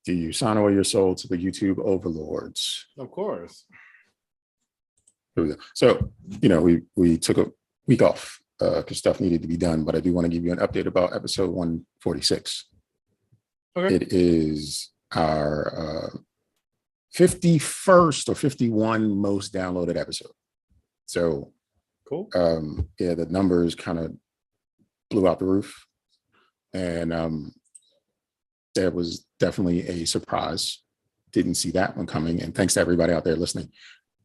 Do you sign away your soul to the YouTube overlords? Of course. Here we go. So, we took a week off because stuff needed to be done, but I do want to give you an update about episode 146. Okay. It is our 51st or 51 most downloaded episode. So, cool. The numbers kind of blew out the roof. And that was definitely a surprise. Didn't see that one coming. And thanks to everybody out there listening.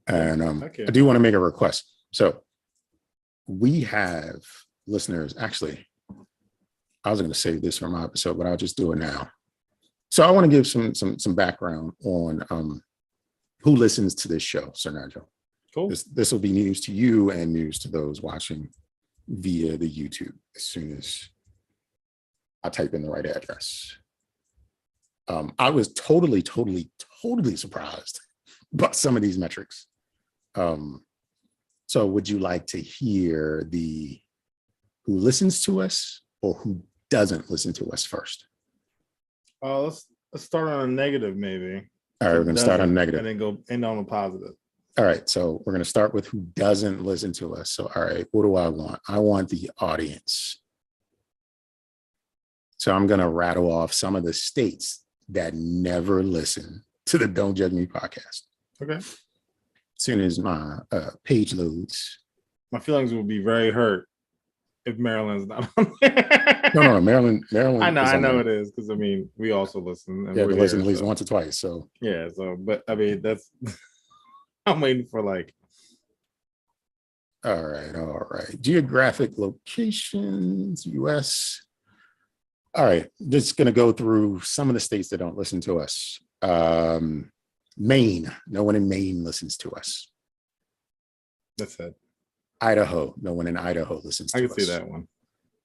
And I do want to make a request. So we have listeners. Actually, I was going to save this for my episode, but I'll just do it now. So I want to give some background on who listens to this show, Sir Nygel. Cool. This will be news to you and news to those watching via the YouTube as soon as I type in the right address. I was totally surprised by some of these metrics. So would you like to hear who listens to us or who doesn't listen to us first? Let's start on a negative, maybe. All right, we're going to start on negative. And then go end on a positive. All right, so we're going to start with who doesn't listen to us. So, all right, what do I want? I want the audience. So I'm going to rattle off some of the states that never listen to the Don't Judge Me podcast. Okay. As soon as my page loads. My feelings will be very hurt if Maryland's not on there. No, Maryland. I know it is, because we also listen. And we listen at least once or twice. So yeah, but that's I'm waiting for All right. Geographic locations, US. All right, just going to go through some of the states that don't listen to us. Maine, no one in Maine listens to us. That's it. Idaho, no one in Idaho listens to us. I can see that one.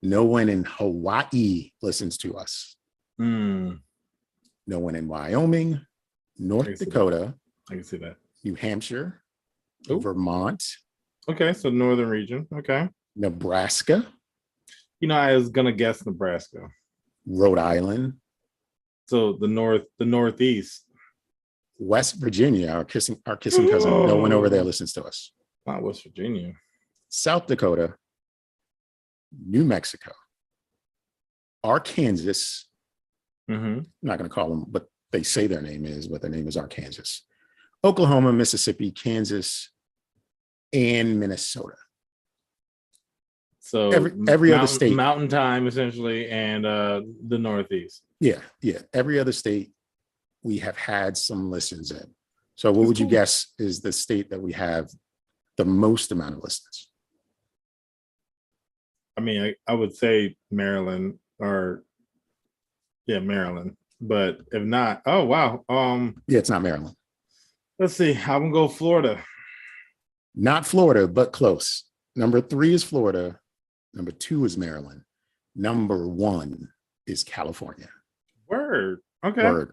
No one in Hawaii listens to us. No one in Wyoming, North Dakota. I can see that. New Hampshire, Ooh. Vermont. Okay, so northern region. Okay. Nebraska. I was gonna guess Nebraska. Rhode Island. So the northeast. West Virginia, our kissing cousin. No one over there listens to us. Not West Virginia. South Dakota. New Mexico. Arkansas. Mm-hmm. I'm not going to call them, but they say their name is, but their name is Arkansas. Oklahoma, Mississippi, Kansas, and Minnesota. So every other state, mountain time essentially, and the northeast. Yeah. Every other state we have had some listens in. So what would you guess is the state that we have the most amount of listens? I would say Maryland, Maryland. But if not, oh wow. It's not Maryland. Let's see. I'm gonna go Florida. Not Florida, but close. Number 3 is Florida. Number 2 is Maryland. Number 1 is California. Word. Okay. Word.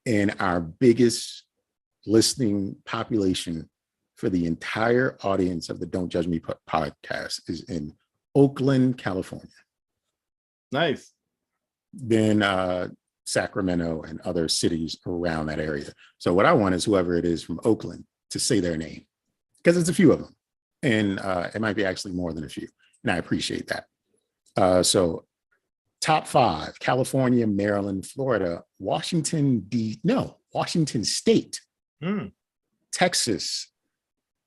And our biggest listening population for the entire audience of the Don't Judge Me podcast is in Oakland, California. Nice. Then Sacramento and other cities around that area. So what I want is whoever it is from Oakland to say their name, because it's a few of them. And it might be actually more than a few. And I appreciate that. So top 5, California, Maryland, Florida, Washington State, Texas,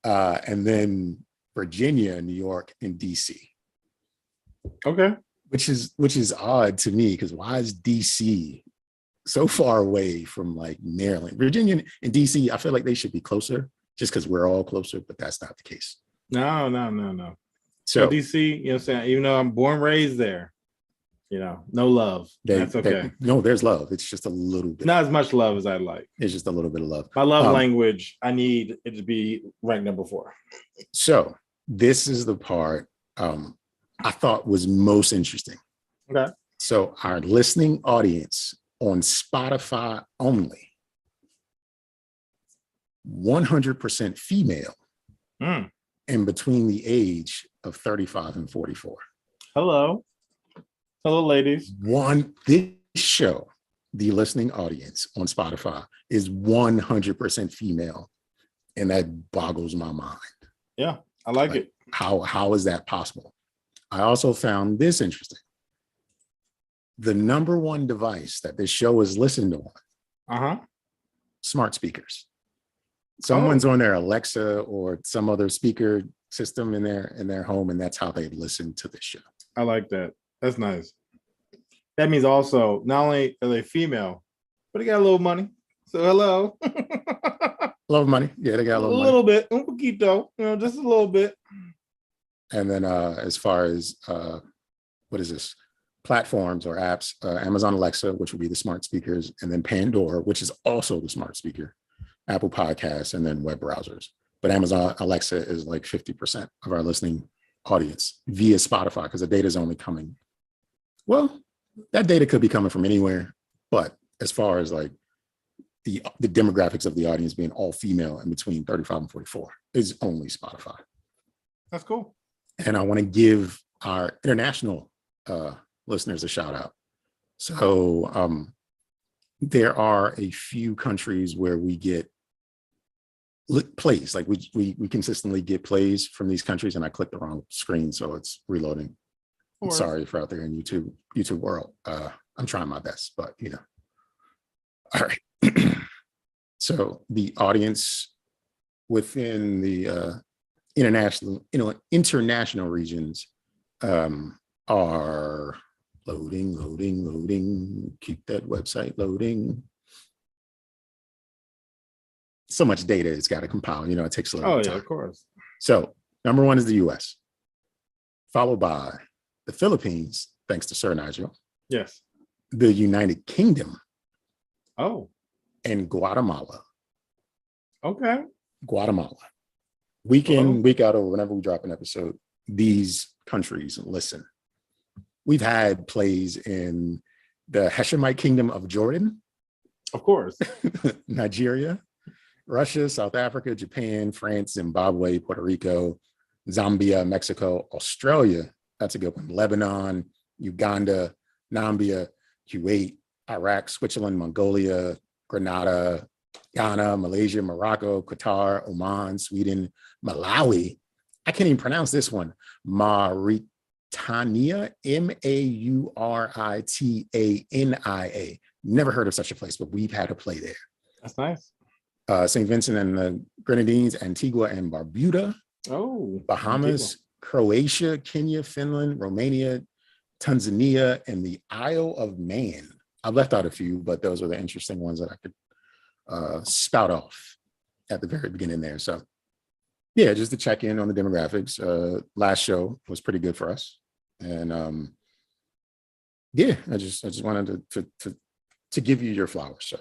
and then Virginia, New York, and DC. Okay. Which is odd to me, because why is DC so far away from Maryland? Virginia and DC, I feel like they should be closer just because we're all closer, but that's not the case. No. So DC, even though I'm born and raised there, no love. That's okay. No, there's love. It's just a little bit. Not as much love as I'd like. It's just a little bit of love. My love language, I need it to be ranked number 4. So this is the part I thought was most interesting. Okay. So our listening audience on Spotify only, 100% female, and between the age of 35 and 44. Hello, ladies. This show the listening audience on Spotify is 100% female. And that boggles my mind. Yeah, I like it. How is that possible? I also found this interesting. The number one device that this show is listened on, smart speakers. Someone's on their Alexa or some other speaker system in their home, and that's how they listen to this show. I like that. That's nice. That means also not only are they female, but they got a little money. So hello. Love money. Yeah, they got a little bit. Un poquito, just a little bit. And then as far as what is this? Platforms or apps, Amazon Alexa, which would be the smart speakers, and then Pandora, which is also the smart speaker, Apple Podcasts, and then web browsers. But Amazon Alexa is like 50% of our listening audience via Spotify, because the data is only coming. Well, that data could be coming from anywhere, but as far as like the demographics of the audience being all female and between 35 and 44 is only Spotify. That's cool. And I want to give our international listeners a shout out. So there are a few countries where we get plays, like we consistently get plays from these countries, and I clicked the wrong screen, so it's reloading. I'm sorry for out there in YouTube world. I'm trying my best, but all right. So the audience within the international regions are loading. Keep that website loading. So much data it's got to compile. It takes a little time. Yeah, of course. So number one is the US, followed by the Philippines, thanks to Sir Nygel. Yes. The United Kingdom. Oh. And Guatemala. Okay. Guatemala. Week in, week out, or whenever we drop an episode, these countries listen. We've had plays in the Hashemite Kingdom of Jordan. Of course. Nigeria, Russia, South Africa, Japan, France, Zimbabwe, Puerto Rico, Zambia, Mexico, Australia. That's a good one. Lebanon, Uganda, Namibia, Kuwait, Iraq, Switzerland, Mongolia, Grenada, Ghana, Malaysia, Morocco, Qatar, Oman, Sweden, Malawi. I can't even pronounce this one. Mauritania, Mauritania. Never heard of such a place, but we've had a play there. That's nice. St. Vincent and the Grenadines, Antigua and Barbuda. Oh, Bahamas, Antigua. Croatia, Kenya, Finland, Romania, Tanzania, and the Isle of Man. I've left out a few, but those are the interesting ones that I could spout off at the very beginning there. So yeah, just to check in on the demographics. Last show was pretty good for us. And yeah, I just wanted to give you your flowers, sir.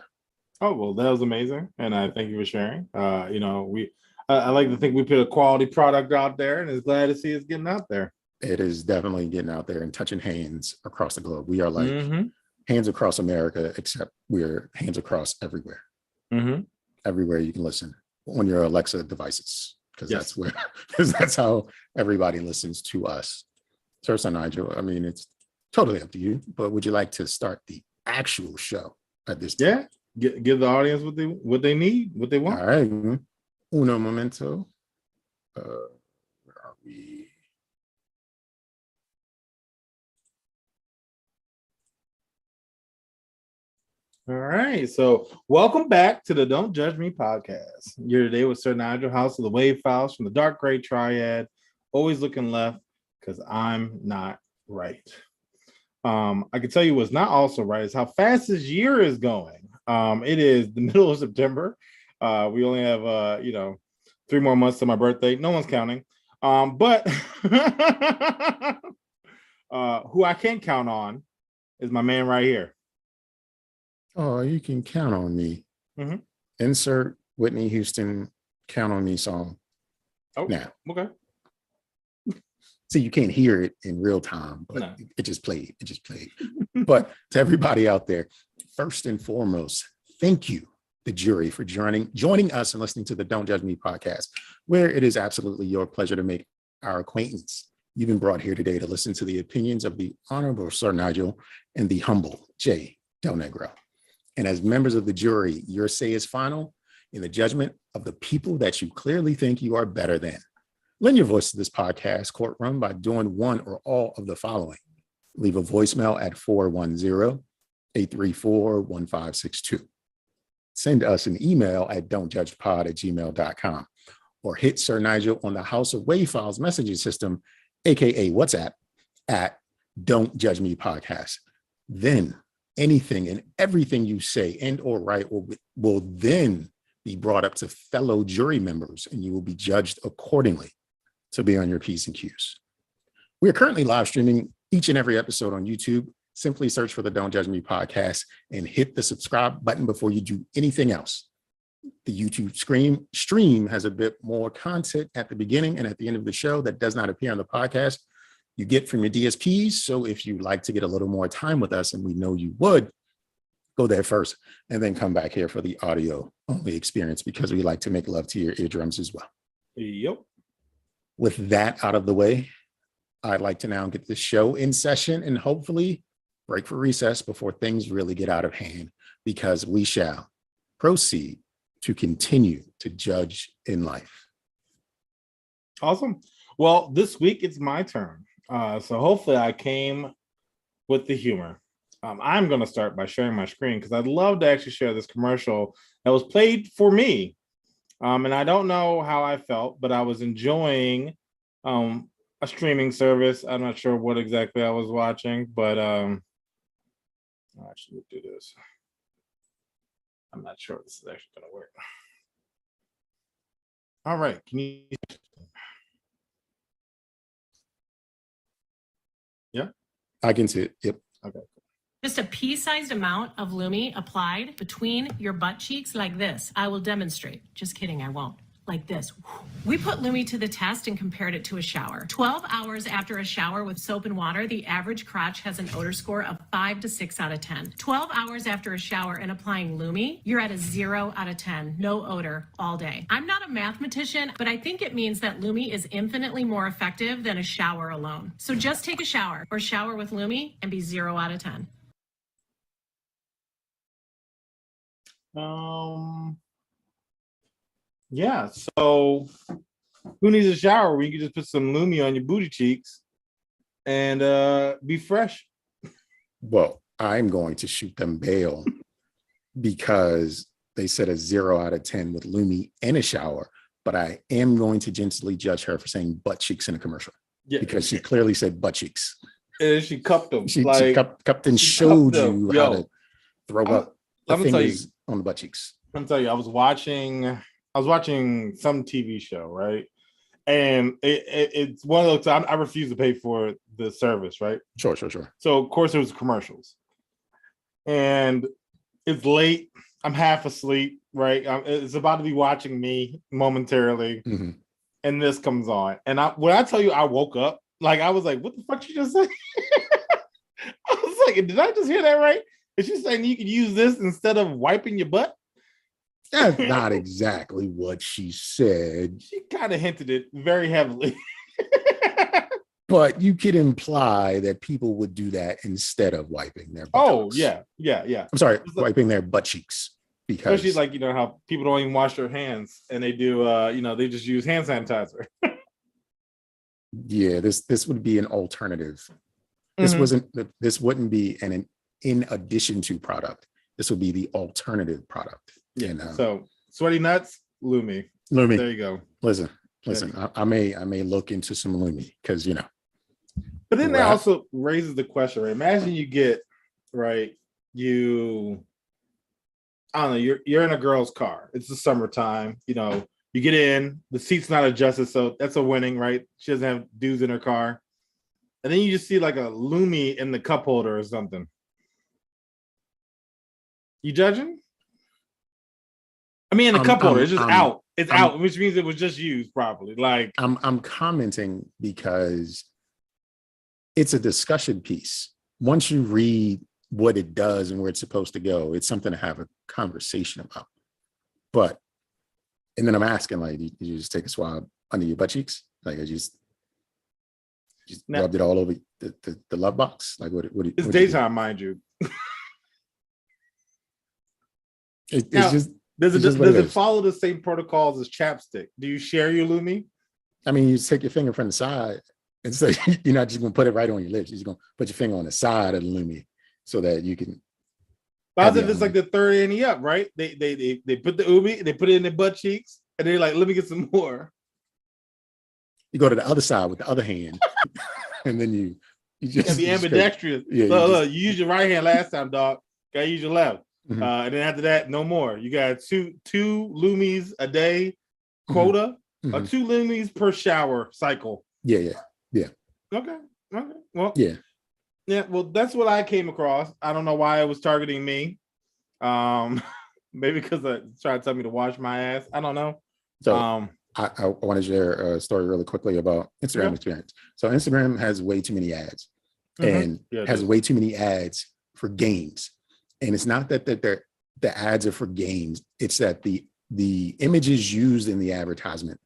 Oh, well, that was amazing. And I thank you for sharing. I like to think we put a quality product out there, and it's glad to see it's getting out there. It is definitely getting out there and touching hands across the globe. We are like hands across America, except we're hands across everywhere. Everywhere you can listen on your Alexa devices, because that's how everybody listens to us. Sir Nygel, I mean, it's totally up to you, but would you like to start the actual show at this point? Yeah, give the audience what they need, what they want. All right. Uno momento. Where are we? All right. So welcome back to the Don't Judge Me Podcast. You're today with Sir Nygel, House of the Wave Files from the Dark Gray Triad. Always looking left, because I'm not right. I can tell you what's not also right is how fast this year is going. It is the middle of September. We only have 3 more months to my birthday. No one's counting. But who I can count on is my man right here. Oh, you can count on me. Insert Whitney Houston "Count on Me" song. Oh, now. Okay. So you can't hear it in real time, but it just played. But to everybody out there, first and foremost, thank you, the jury, for joining us and listening to the Don't Judge Me podcast, where it is absolutely your pleasure to make our acquaintance. You've been brought here today to listen to the opinions of the Honorable Sir Nygel and the humble J. Del Negro. And as members of the jury, your say is final in the judgment of the people that you clearly think you are better than. Lend your voice to this podcast courtroom by doing one or all of the following. Leave a voicemail at 410-834-1562. Send us an email at don'tjudgepod@gmail.com or hit Sir Nygel on the House of Wave Files messaging system, aka WhatsApp, at Don't Judge Me Podcast. Then anything and everything you say and or write will then be brought up to fellow jury members and you will be judged accordingly. So be on your P's and Q's. We are currently live streaming each and every episode on YouTube. Simply search for the Don't Judge Me Podcast and hit the subscribe button before you do anything else. The YouTube stream has a bit more content at the beginning and at the end of the show that does not appear on the podcast. You get from your DSPs. So if you'd like to get a little more time with us, and we know you would, go there first and then come back here for the audio only experience because we like to make love to your eardrums as well. Yep. With that out of the way, I'd like to now get this show in session and hopefully break for recess before things really get out of hand, because we shall proceed to continue to judge in life. Awesome. Well, this week it's my turn. So hopefully I came with the humor. I'm going to start by sharing my screen because I'd love to actually share this commercial that was played for me. And I don't know how I felt, but I was enjoying a streaming service. I'm not sure what exactly I was watching, but actually do this. I'm not sure if this is actually going to work. All right. Can you? Yeah, I can see it. Yep. Okay. Just a pea-sized amount of Lumi applied between your butt cheeks like this. I will demonstrate. Just kidding, I won't. Like this. We put Lumi to the test and compared it to a shower. 12 hours after a shower with soap and water, the average crotch has an odor score of 5 to 6 out of 10. 12 hours after a shower and applying Lumi, you're at a 0 out of 10. No odor all day. I'm not a mathematician, but I think it means that Lumi is infinitely more effective than a shower alone. So just take a shower or shower with Lumi and be 0 out of 10. Yeah, so who needs a shower where you can just put some Lumi on your booty cheeks and be fresh? Well, I'm going to shoot them bail because they said a 0 out of 10 with Lumi and a shower, but I am going to gently judge her for saying butt cheeks in a commercial because she clearly said butt cheeks. And she cupped them. She cupped and showed you how to throw up the fingers on the butt cheeks. I'm telling you, I was watching some TV show, right? And it's one of those times I refuse to pay for the service, right? Sure. So of course there was commercials. And it's late. I'm half asleep, right? It's about to be watching me momentarily. Mm-hmm. And this comes on. And when I tell you I woke up, like I was like, what the fuck did you just say? I was like, did I just hear that right? Is she saying you could use this instead of wiping your butt? That's not exactly what she said. She kind of hinted it very heavily. But you could imply that people would do that instead of wiping their butt. Oh, yeah. I'm sorry, wiping their butt cheeks. Because especially like, how people don't even wash their hands and they do, they just use hand sanitizer. Yeah, this would be an alternative. This wouldn't be an in addition to product. This would be the alternative product. Yeah. So sweaty nuts, Lumi. There you go. Listen. I may look into some Lumi because But then that also raises the question, right? Imagine you get right. I don't know. You're in a girl's car. It's the summertime. You get in. The seat's not adjusted, so that's a winning, right? She doesn't have dudes in her car, and then you just see like a Lumi in the cup holder or something. You judging? I mean, in the cup holder, it's just out. It's out, which means it was just used properly. Like I'm commenting because it's a discussion piece. Once you read what it does and where it's supposed to go, it's something to have a conversation about. And then I'm asking, like, did you just take a swab under your butt cheeks? Like, I just rubbed it all over the love box? Like, what it's daytime, mind you. It's Now, just does it's it just what does it is. follow the same protocols as chapstick? Do you share your Lumi? I mean, you take your finger from the side, and so you're not just gonna put it right on your lips. You're just gonna put your finger on the side of the Lumi so that you can. But if it's like the third ante up, right? They put the Ubi, they put it in their butt cheeks, and they're like, let me get some more. You go to the other side with the other hand, and then you just be ambidextrous. Yeah, look, you used your right hand last time, dog. Gotta use your left. Mhm. And then after that, no more. You got two Lumis a day quota, or 2 Lumis per shower cycle. Yeah. Okay. Well, Yeah. Well, that's what I came across. I don't know why it was targeting me. Maybe because it tried to tell me to wash my ass. I don't know. So I want to share a story really quickly about Instagram experience. So Instagram has way too many ads, and has way too many ads for games. And it's not that the ads are for games. It's that the images used in the advertisement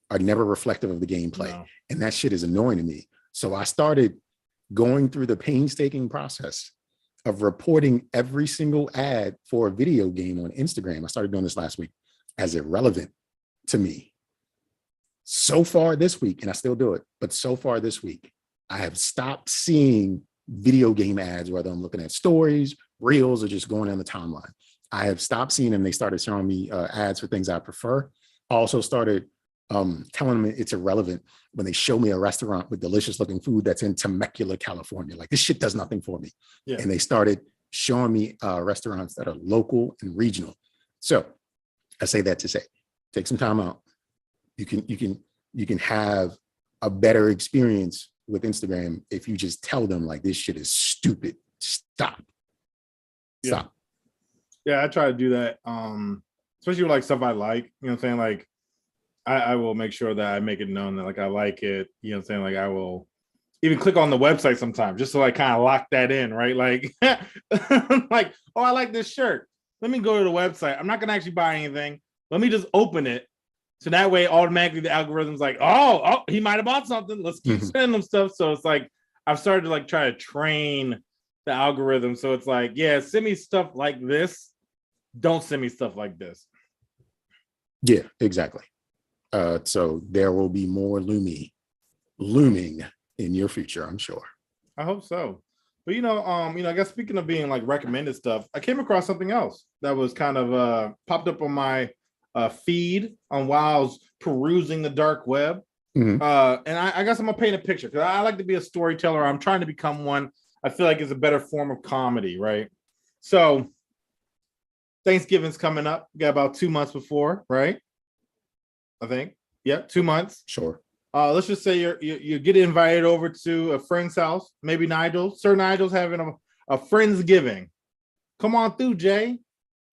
are never reflective of the gameplay. No. And that shit is annoying to me. So I started going through the painstaking process of reporting every single ad for a video game on Instagram. I started doing this last week as irrelevant to me. So far this week, and I still do it, but so far this week, I have stopped seeing video game ads, whether I'm looking at stories, reels, or just going down the timeline. I have stopped seeing them. They started showing me ads for things I prefer. Also started telling them it's irrelevant when they show me a restaurant with delicious looking food that's in Temecula, California. Like, this shit does nothing for me. Yeah. And they started showing me restaurants that are local and regional. So I say that to say, take some time out. You can have a better experience with Instagram if you just tell them, like, this shit is stupid. Stop. Yeah, I try to do that. Especially with like stuff I like, you know what I'm saying? Like, I will make sure that I make it known that like I like it, you know what I'm saying? Like, I will even click on the website sometimes just so I kind of lock that in, right? Like, like, oh, I like this shirt. Let me go to the website. I'm not gonna actually buy anything. Let me just open it. So that way, automatically the algorithm's like, oh, he might have bought something. Let's keep sending them stuff. So it's like I've started to like try to train the algorithm. So it's like, yeah, send me stuff like this. Don't send me stuff like this. Yeah, exactly. So there will be more looming in your future, I'm sure. I hope so. But I guess speaking of being like recommended stuff, I came across something else that was kind of popped up on my feed while I was perusing the dark web. And I guess I'm gonna paint a picture because I like to be a storyteller. I'm trying to become one. I feel like it's a better form of comedy, right? So Thanksgiving's coming up. We got about 2 months before, right? I think. Yep, 2 months. Sure. Let's just say you get invited over to a friend's house, maybe Nygel. Sir Nygel's having a Friendsgiving. Come on through, Jay.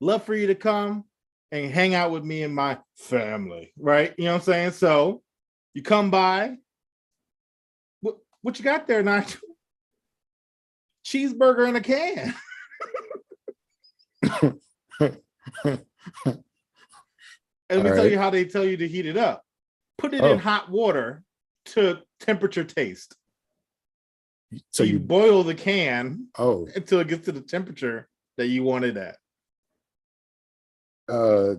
Love for you to come and hang out with me and my family, right? You know what I'm saying? So you come by. What you got there, Nygel? Cheeseburger in a can. And let me tell you how they tell you to heat it up. Put it in hot water to temperature taste. So you boil the can until it gets to the temperature that you want it at.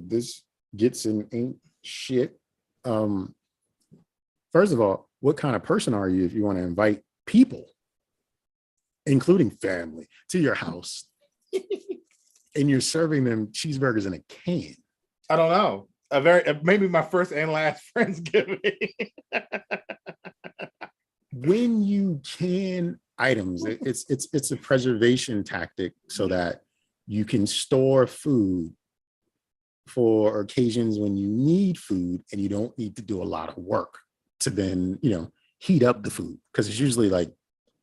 This gets and ain't shit. First of all, what kind of person are you if you want to invite people, including family, to your house and you're serving them cheeseburgers in a can? I don't know. Maybe my first and last Friendsgiving. When you can items, it's a preservation tactic so that you can store food for occasions when you need food and you don't need to do a lot of work to then, heat up the food, because it's usually like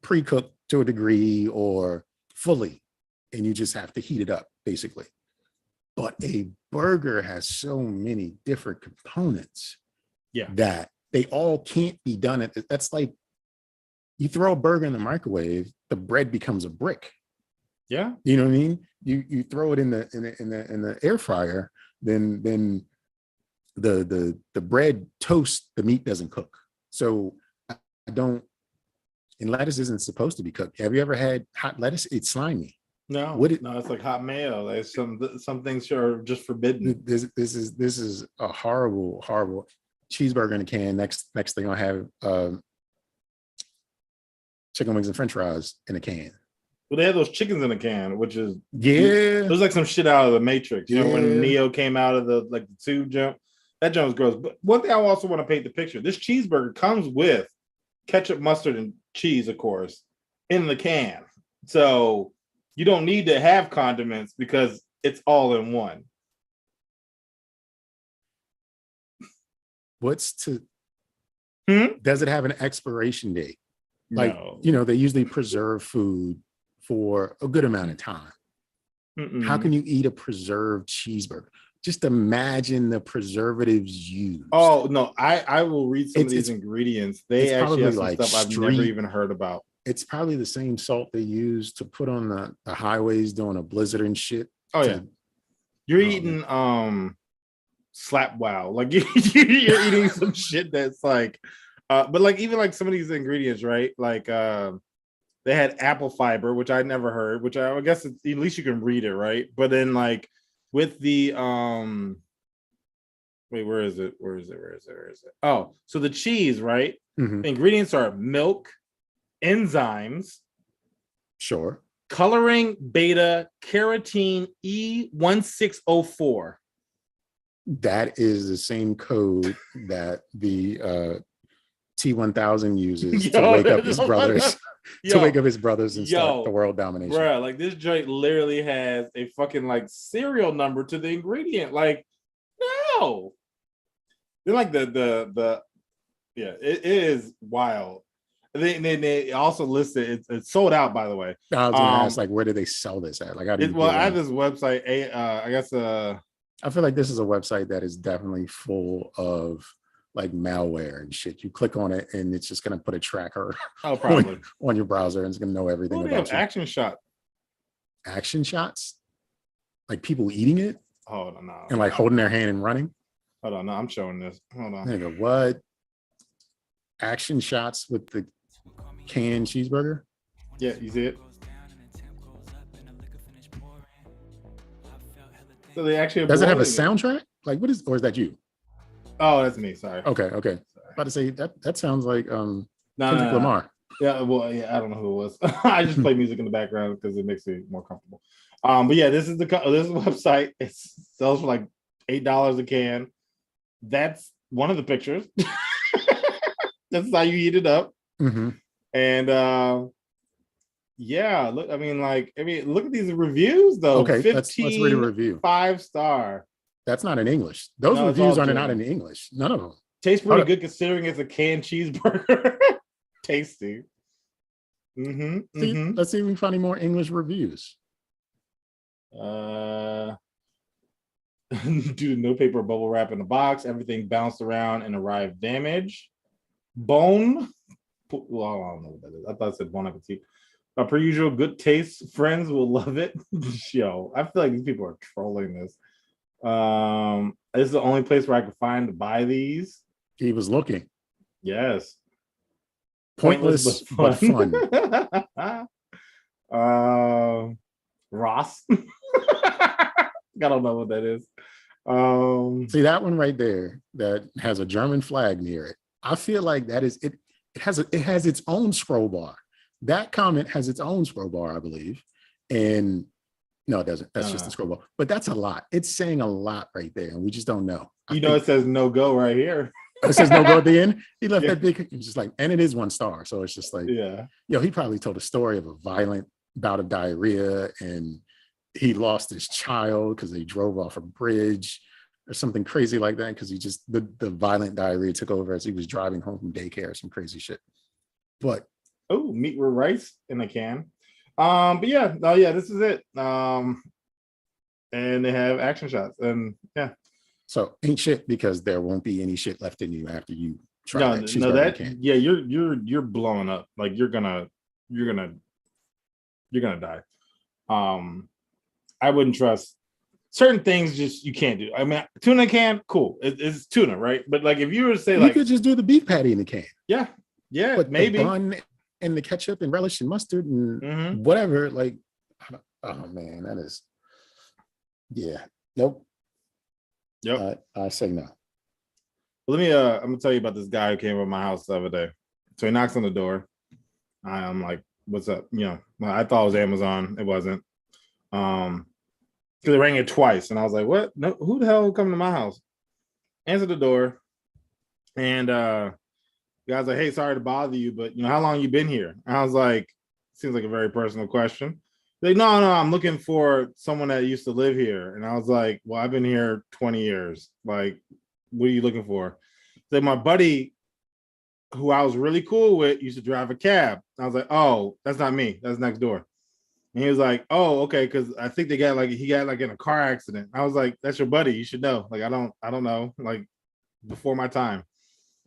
pre-cooked to a degree or fully, and you just have to heat it up basically. But a burger has so many different components that they all can't be done. That's like you throw a burger in the microwave, the bread becomes a brick. Yeah. You know what I mean? You throw it in the air fryer, then the bread toasts, the meat doesn't cook. So and lettuce isn't supposed to be cooked. Have you ever had hot lettuce? It's slimy. No, no, it's like hot mayo. Like some things are just forbidden. This is a horrible cheeseburger in a can. Next thing I'll have chicken wings and French fries in a can. Well, they have those chickens in a can, which is there's like some shit out of the Matrix. You know, when Neo came out of the tube jump, that jump was gross. But one thing I also want to paint the picture: this cheeseburger comes with ketchup, mustard, and cheese, of course, in the can. So you don't need to have condiments because it's all in one. Does it have an expiration date? Like, no. They usually preserve food for a good amount of time. How can you eat a preserved cheeseburger? Just imagine the preservatives used. Oh, no, I will read some of these ingredients. They actually have some stuff I've never even heard about. It's probably the same salt they use to put on the highways during a blizzard and shit. Oh, yeah. You're eating slap wow. Like you're eating some shit that's like but like even like some of these ingredients, right? Like they had apple fiber, which I never heard, which I guess at least you can read it, right? But then like with the wait, where is it? Oh, so the cheese, right? The ingredients are milk, enzymes, sure, coloring, beta carotene E1604. That is the same code that the T1000 uses to wake up his brothers. To wake up his brothers and start the world domination. Bro, like this joint literally has a fucking like serial number to the ingredient. Like, no. They're like the it is wild. They also listed it's sold out, by the way. I was gonna ask, like, where do they sell this at? Like, how do you I have this website. I guess I feel like this is a website that is definitely full of like malware and shit. You click on it and it's just gonna put a tracker probably on your browser and it's gonna know everything about you. Action shot. Action shots? Like people eating it? Hold on, no. And like holding their hand and running? Hold on, no, I'm showing this. Hold on. Nigga, what? Action shots with the canned cheeseburger? Yeah, you see it? So they actually does it have a soundtrack? Like what is, or is that you? Oh, that's me. Sorry. Okay. Sorry. About to say that sounds like Kendrick Lamar. Yeah, well, yeah, I don't know who it was. I just play music in the background because it makes me more comfortable. But yeah, this is the website. It sells for like $8 a can. That's one of the pictures. That's how you eat it up. And yeah, look, I mean, look at these reviews though. Okay, 15, let's read a review. 5-star. That's not in English. Those reviews are not in English. None of them. Tastes pretty good considering it's a canned cheeseburger. Tasty. Let's see if we can find any more English reviews. Due to no paper or bubble wrap in the box, everything bounced around and arrived damaged. Bone. Well, I don't know what that is. I thought it said bon appetit. Per usual, good taste. Friends will love it. Yo, I feel like these people are trolling this. This is the only place where I could find to buy these. He was looking. Yes. Pointless but fun. Ross. I don't know what that is. See that one right there that has a German flag near it. I feel like that is it. It has its own scroll bar. That comment has its own scroll bar, I believe. And no, it doesn't. That's just the scroll bar. But that's a lot. It's saying a lot right there, and we just don't know. It says no go right here. It says no go at the end. He left that big. It's just like, and it is 1 star. So it's just like, he probably told a story of a violent bout of diarrhea, and he lost his child because they drove off a bridge or something crazy like that. Because the violent diarrhea took over as he was driving home from daycare or some crazy shit. But meat with rice in a can. But this is it. And they have action shots, and so ain't shit because there won't be any shit left in you after you try that. You're blowing up. Like you're gonna die. I wouldn't trust certain things. Just you can't do. I mean, tuna can, cool. It's tuna, right? But like if you were to say you could just do the beef patty in the can. Yeah, but maybe the bun and the ketchup and relish and mustard and whatever. Like, Oh man, that is, yeah. Nope. Yep. I say no. Let me I'm gonna tell you about this guy who came over my house the other day. So he knocks on the door. I'm like, what's up? I thought it was Amazon. It wasn't. Because they rang it twice, and I was like, what? No, who the hell coming to my house? Answered the door, and the guy's like, hey, sorry to bother you, but how long you been here? And I was like, seems like a very personal question. Like, no, I'm looking for someone that used to live here. And I was like, well, I've been here 20 years. Like, what are you looking for? So my buddy, who I was really cool with, used to drive a cab. I was like, oh, that's not me. That's next door. And he was like, oh, okay, because I think he got in a car accident. I was like, that's your buddy. You should know. Like, I don't know. Like, before my time.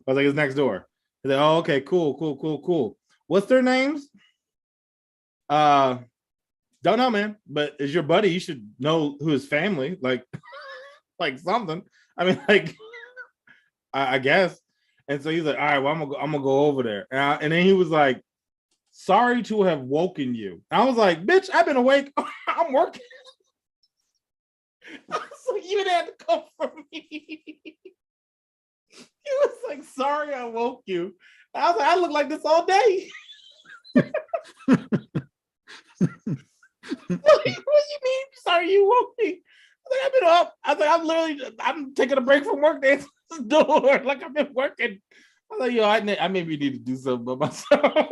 I was like, it's next door. He's like, oh, okay, cool. What's their names? Don't know, man. But as your buddy, you should know who his family, like something. I mean, like, I guess. And so he's like, all right, well, I'm gonna go over there. And then he was like, sorry to have woken you. I was like, bitch, I've been awake. I'm working. So you didn't have to come for me. He was like, sorry I woke you. I was like, I look like this all day. What do you mean? Sorry you woke me. I was like, I've been up. I was like, I'm taking a break from work. There's this door. Like, I've been working. I was like, yo, I maybe need to do something by myself.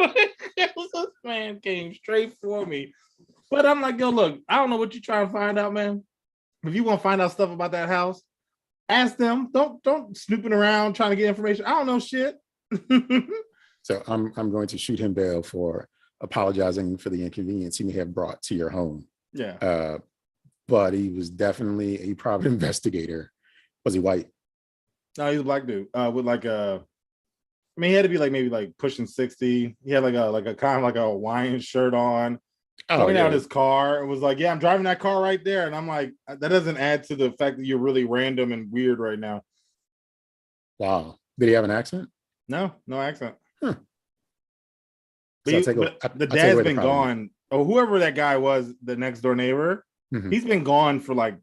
This man came straight for me. But I'm like, yo, look, I don't know what you're trying to find out, man. If you want to find out stuff about that house, ask them. Don't snooping around trying to get information. I don't know shit. So I'm going to shoot him bail for apologizing for the inconvenience he may have brought to your home. Yeah. But he was definitely a private investigator. Was he white? No, he's a black dude. With like a, I mean, he had to be like maybe like pushing 60. He had like a kind of like a Hawaiian shirt on. Coming out his car, it was like, yeah, I'm driving that car right there. And I'm like, that doesn't add to the fact that you're really random and weird right now. Wow. Did he have an accent? No accent. Huh. But the dad's been gone. Oh, whoever that guy was, the next door neighbor, he's been gone for like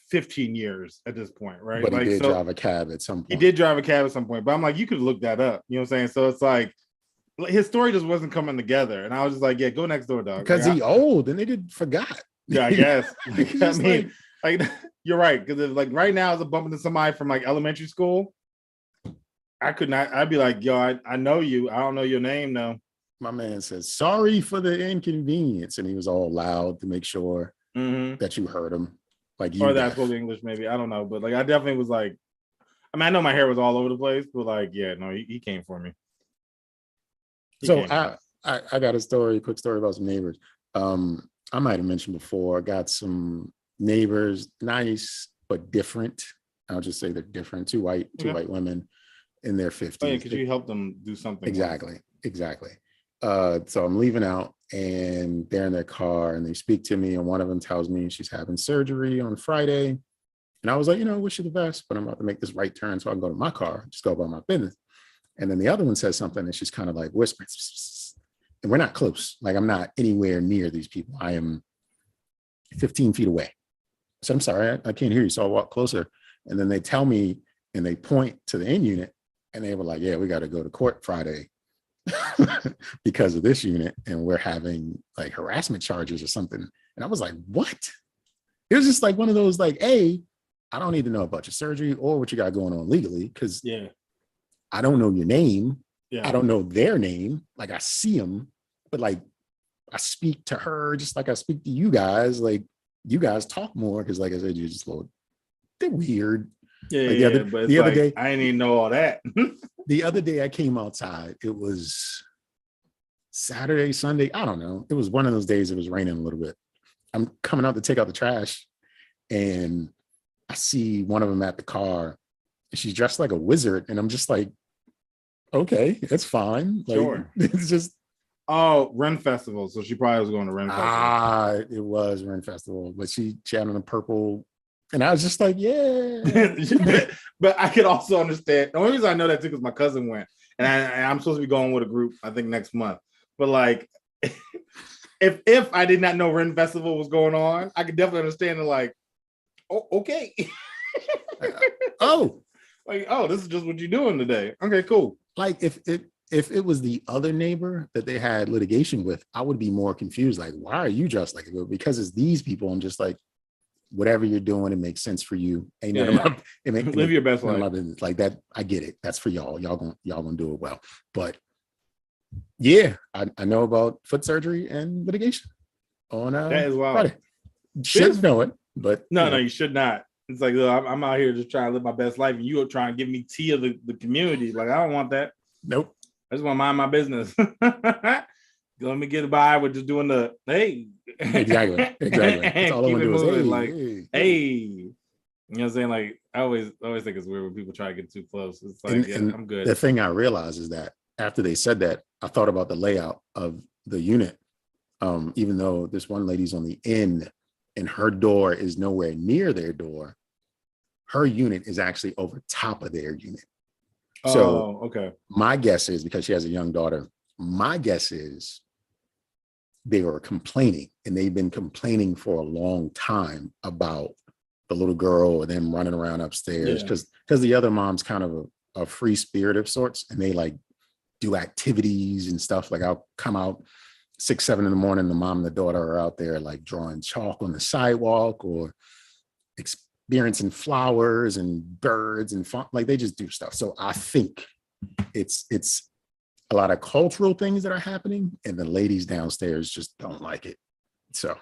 15 years at this point, right? But like, he did drive a cab at some point. He did drive a cab at some point, but I'm like, you could look that up. You know what I'm saying? So it's like, his story just wasn't coming together. And I was just like, yeah, go next door, dog. Because like, he old and they did forgot. Yeah, I guess. I mean, like you're right. Because like right now, as a bump into somebody from like elementary school, I could not. I'd be like, yo, I know you. I don't know your name though. My man says, sorry for the inconvenience. And he was all loud to make sure that you heard him. Like you. Or that I spoke English, maybe. I don't know. But like, I definitely was like, I mean, I know my hair was all over the place, but like, yeah, no, he came for me. I got a quick story about some neighbors. I might have mentioned before, I got some neighbors, nice, but different. I'll just say they're different. Two white women in their 50s. Oh, yeah, because you help them do something. Exactly. So I'm leaving out and they're in their car and they speak to me and one of them tells me she's having surgery on Friday. And I was like, wish you the best, but I'm about to make this right turn so I can go to my car, just go about my business. And then the other one says something and she's kind of like whispering. And we're not close. Like I'm not anywhere near these people. I am 15 feet away. So I'm sorry, I can't hear you. So I walk closer. And then they tell me and they point to the end unit and they were like, yeah, we got to go to court Friday because of this unit. And we're having like harassment charges or something. And I was like, what? It was just like one of those like, hey, I don't need to know about your surgery or what you got going on legally. Cause I don't know your name. Yeah. I don't know their name. Like I see them, but like I speak to her just like I speak to you guys. Like you guys talk more because, like I said, you're just they're weird. Yeah, like the other day, I didn't even know all that. The other day I came outside. It was Saturday, Sunday. I don't know. It was one of those days. It was raining a little bit. I'm coming out to take out the trash, and I see one of them at the car. And she's dressed like a wizard, and I'm just like, okay, it's fine. Like, sure. It's just Ren Festival. So she probably was going to Ren Festival. It was Ren Festival, but she had on a purple, and I was just like, yeah. But I could also understand. The only reason I know that too because my cousin went, and I'm supposed to be going with a group, I think next month. But like, if I did not know Ren Festival was going on, I could definitely understand it. Like, oh, okay. Oh, Like, oh, this is just what you're doing today. Okay, cool. like if it was the other neighbor that they had litigation with, I would be more confused. Like, why are you dressed like it? Because it's these people. I'm just like, whatever you're doing, it makes sense for you. Ain't none of my, Live your best life. business. Like that, I get it. That's for y'all. Y'all gonna do it well. But yeah, I know about foot surgery and litigation on That is wild. Friday. Should know it, but No, you should not. It's like, look, I'm out here just trying to live my best life, and you are trying to give me tea of the community. Like, I don't want that. Nope. I just want to mind my business. Let me get by with just doing the hey. Exactly. That's all I want to do is hey. You know what I'm saying? Like, I always think it's weird when people try to get too close. It's like, and I'm good. The thing I realized is that after they said that, I thought about the layout of the unit. Even though this one lady's on the end and her door is nowhere near their door, her unit is actually over top of their unit. So okay. My guess is, because she has a young daughter, my guess is they were complaining, and they've been complaining for a long time about the little girl or them running around upstairs, because the other mom's kind of a free spirit of sorts, and they like do activities and stuff. Like, I'll come out 6, 7 in the morning, the mom and the daughter are out there like drawing chalk on the sidewalk or experiencing flowers and birds and fun. Like, they just do stuff. So I think it's a lot of cultural things that are happening, and the ladies downstairs just don't like it. So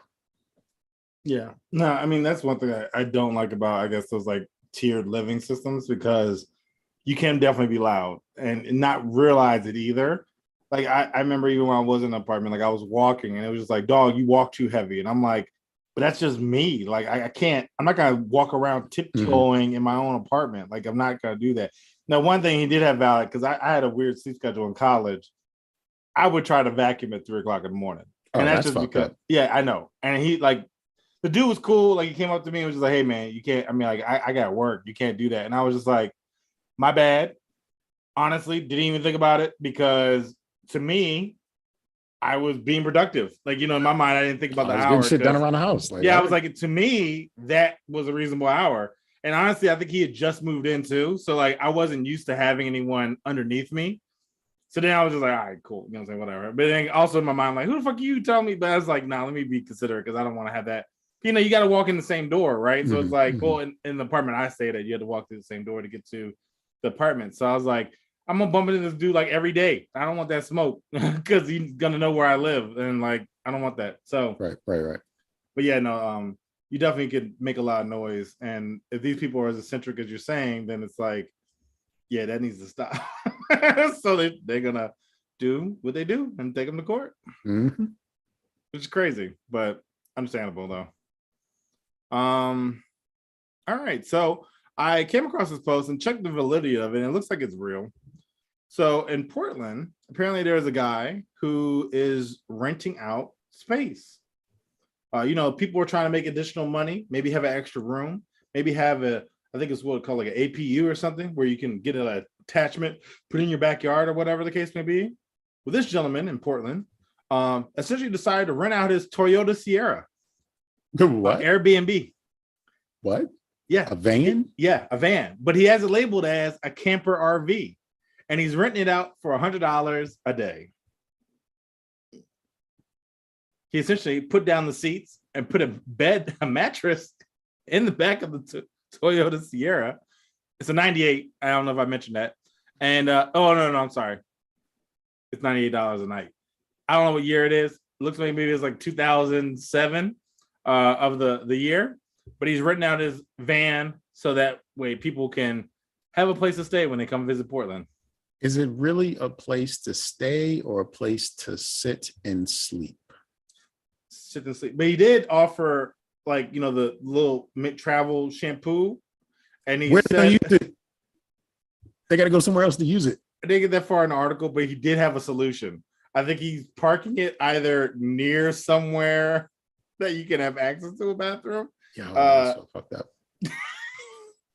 yeah, no, I mean, that's one thing I don't like about, I guess, those like tiered living systems, because you can definitely be loud and not realize it either. Like, I remember even when I was in an apartment, like I was walking and it was just like, dog, you walk too heavy. And I'm like, but that's just me. Like, I'm not going to walk around tiptoeing in my own apartment. Like, I'm not going to do that. Now, one thing he did have valid, because I had a weird sleep schedule in college. I would try to vacuum at 3 o'clock in the morning. And that's just because, I know. And he, like, the dude was cool. Like, he came up to me and was just like, hey, man, you can't, I mean, like, I got work. You can't do that. And I was just like, my bad. Honestly, didn't even think about it, because to me, I was being productive. Like, you know, in my mind, I didn't think about the hour. Getting shit done around the house. Like, I was like, to me, that was a reasonable hour. And honestly, I think he had just moved in too. So like, I wasn't used to having anyone underneath me. So then I was just like, all right, cool. You know what I'm saying? Whatever. But then also in my mind, like, who the fuck you tell me? But I was like, nah, let me be considerate, because I don't want to have that. You know, you got to walk in the same door, right? So it's like, well, in the apartment I stayed at, you had to walk through the same door to get to the apartment. So I was like, I'm gonna bump into this dude like every day. I don't want that smoke, because he's gonna know where I live, and like, I don't want that. So right. But yeah, no, you definitely could make a lot of noise, and if these people are as eccentric as you're saying, then it's like, yeah, that needs to stop. So they're gonna do what they do and take them to court, which is crazy, but understandable though. All right, so I came across this post and checked the validity of it, and it looks like it's real. So in Portland, apparently there's a guy who is renting out space. You know, people are trying to make additional money, maybe have an extra room, maybe have I think it's what it's called, like an APU or something, where you can get an attachment, put in your backyard or whatever the case may be. Well, this gentleman in Portland essentially decided to rent out his Toyota Sierra. What? Airbnb. What? Yeah. A van? Yeah, a van. But he has it labeled as a camper RV. And he's renting it out for $100 a day. He essentially put down the seats and put a mattress in the back of the Toyota Sierra. It's a 98. I don't know if I mentioned that. And no, I'm sorry. It's $98 a night. I don't know what year it is. It looks like maybe it's like 2007 of the year. But he's renting out his van so that way people can have a place to stay when they come visit Portland. Is it really a place to stay or a place to sit and sleep? Sit and sleep. But he did offer, like, you know, the little mid-travel shampoo. And he Where said, do they use it? They got to go somewhere else to use it. I didn't get that far in the article, but he did have a solution. I think he's parking it either near somewhere that you can have access to a bathroom. Yeah, so fucked up.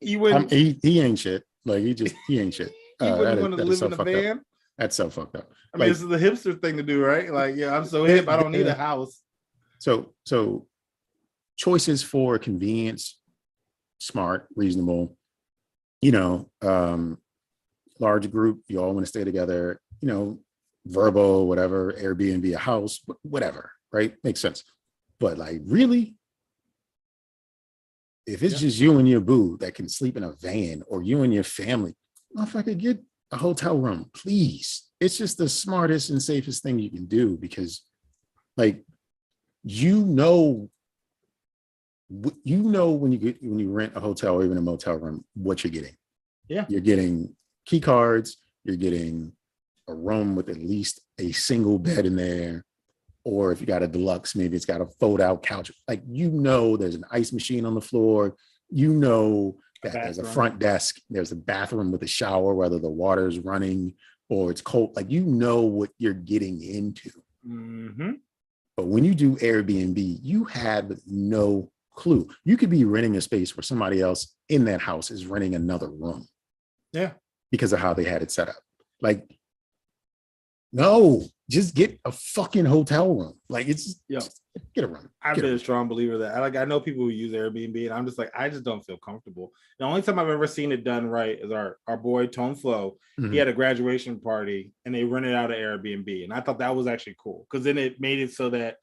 He wouldn't. He ain't shit. Like, he ain't shit. He wouldn't want to live in a van. That's so fucked up. I mean, this is the hipster thing to do, right? Like, yeah, I'm so hip, I don't need a house. So choices for convenience, smart, reasonable, large group, you all want to stay together, Verbo, whatever, Airbnb, a house, whatever, right? Makes sense. But like, really, if it's just you and your boo that can sleep in a van, or you and your family, motherfucker, get a hotel room, please. It's just the smartest and safest thing you can do, because like, when you rent a hotel or even a motel room, what you're getting. Yeah. You're getting key cards, you're getting a room with at least a single bed in there. Or if you got a deluxe, maybe it's got a fold out couch. Like, there's an ice machine on the floor. That there's a front desk. There's a bathroom with a shower, whether the water's running or it's cold. Like, what you're getting into. Mm-hmm. But when you do Airbnb, you have no clue. You could be renting a space where somebody else in that house is renting another room. Yeah. Because of how they had it set up. Like, no, just get a fucking hotel room. Like, just get a room. I've been a strong believer that I know people who use Airbnb, and I'm just like, I just don't feel comfortable. The only time I've ever seen it done right is our boy Tone Flo. Mm-hmm. He had a graduation party and they rented out an Airbnb, and I thought that was actually cool, because then it made it so that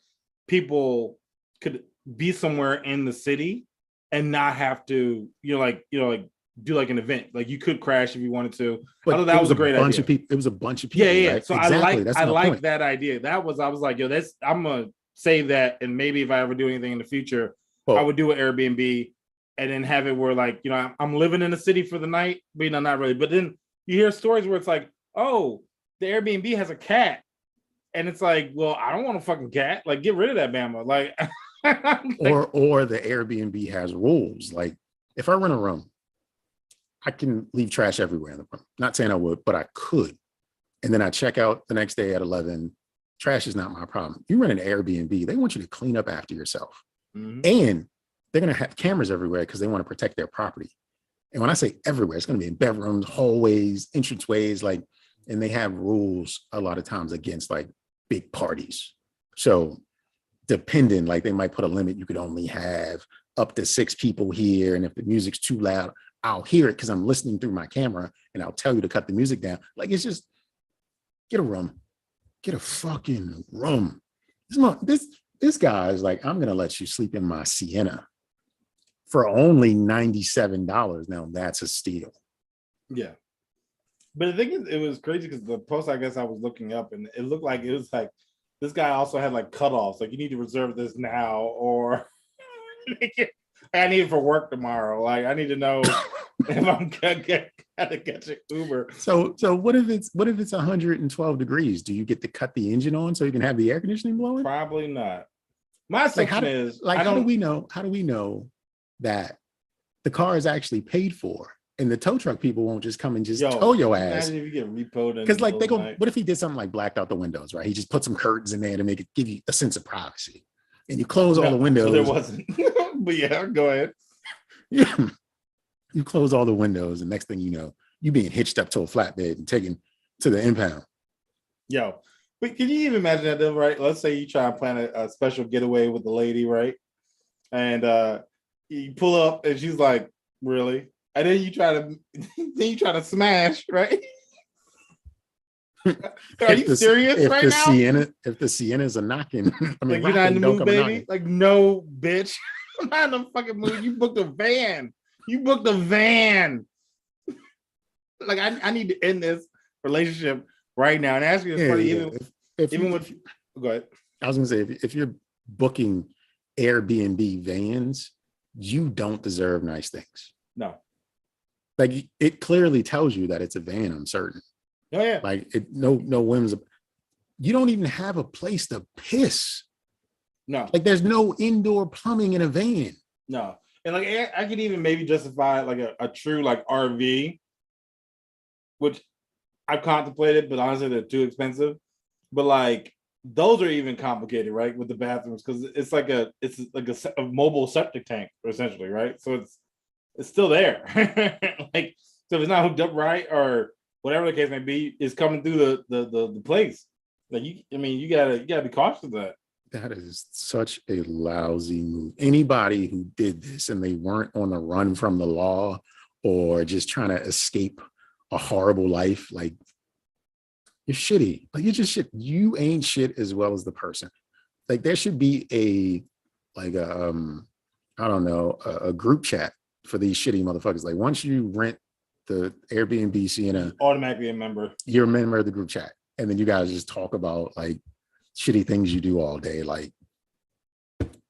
people could be somewhere in the city and not have to do like an event. Like, you could crash if you wanted to. But I thought that was a great idea. It was a bunch of people. Yeah. Right? So exactly. I like that idea. I was like, I'm gonna save that, and maybe if I ever do anything in the future, I would do an Airbnb and then have it where, like, I'm living in the city for the night, but not really. But then you hear stories where it's like, oh, the Airbnb has a cat, and it's like, well, I don't want a fucking cat. Like, get rid of that Bama. Like, or the Airbnb has rules. Like, if I rent a room, I can leave trash everywhere in the room. Not saying I would, but I could. And then I check out the next day at 11. Trash is not my problem. You rent an Airbnb, they want you to clean up after yourself. mm-hmm. And they're going to have cameras everywhere because they want to protect their property. And when I say everywhere, it's going to be in bedrooms, hallways, entranceways, and they have rules a lot of times against like big parties. So depending, like, they might put a limit. You could only have up to 6 people here. And if the music's too loud, I'll hear it because I'm listening through my camera, and I'll tell you to cut the music down. Like, it's just, get a room. Get a fucking room. This guy is like, I'm going to let you sleep in my Sienna for only $97. Now, that's a steal. Yeah. But the thing is, it was crazy because the post, I guess I was looking up, and it looked like it was like, this guy also had like cutoffs. Like, you need to reserve this now, or I need it for work tomorrow. Like, I need to know if I'm gonna catch an Uber. So what if it's 112 degrees? Do you get to cut the engine on so you can have the air conditioning blowing? Probably not. My assumption is, how do we know that the car is actually paid for, and the tow truck people won't just come and just tow your ass? Imagine if you get repoed. Because like, they go, what if he did something like blacked out the windows, right? He just put some curtains in there to give you a sense of privacy, and you close all the windows. So there wasn't. But yeah, go ahead. Yeah. You close all the windows, and next thing you know, you being hitched up to a flatbed and taken to the impound. Yo, but can you even imagine that though, right? Let's say you try and plan a special getaway with the lady, right? And you pull up and she's like, really? And then you try to smash, right? Are you serious right now? If the Siennas are knocking, I mean, like, you're not in the mood, baby? Like, no, bitch. I'm not in the fucking mood. You booked a van. Like, I need to end this relationship right now. And ask you this funny, go ahead. I was gonna say, if you're booking Airbnb vans, you don't deserve nice things. No. Like, it clearly tells you that it's a van, I'm certain. Oh yeah. Like, no whims. You don't even have a place to piss. No. Like, there's no indoor plumbing in a van. No. And like, I could even maybe justify like a true like RV, which I've contemplated, but honestly they're too expensive. But like, those are even complicated, right? With the bathrooms, because it's like a mobile septic tank, essentially, right? So it's still there. Like, so if it's not hooked up right, or whatever the case may be, it's coming through the place. Like, you gotta be cautious of that. That is such a lousy move. Anybody who did this and they weren't on the run from the law or just trying to escape a horrible life, like, you're shitty. Like, you're just shit. You ain't shit as well as the person. Like, there should be I don't know, a group chat for these shitty motherfuckers. Like, once you rent the Airbnb Sienna, automatically a member. You're a member of the group chat. And then you guys just talk about like shitty things you do all day, like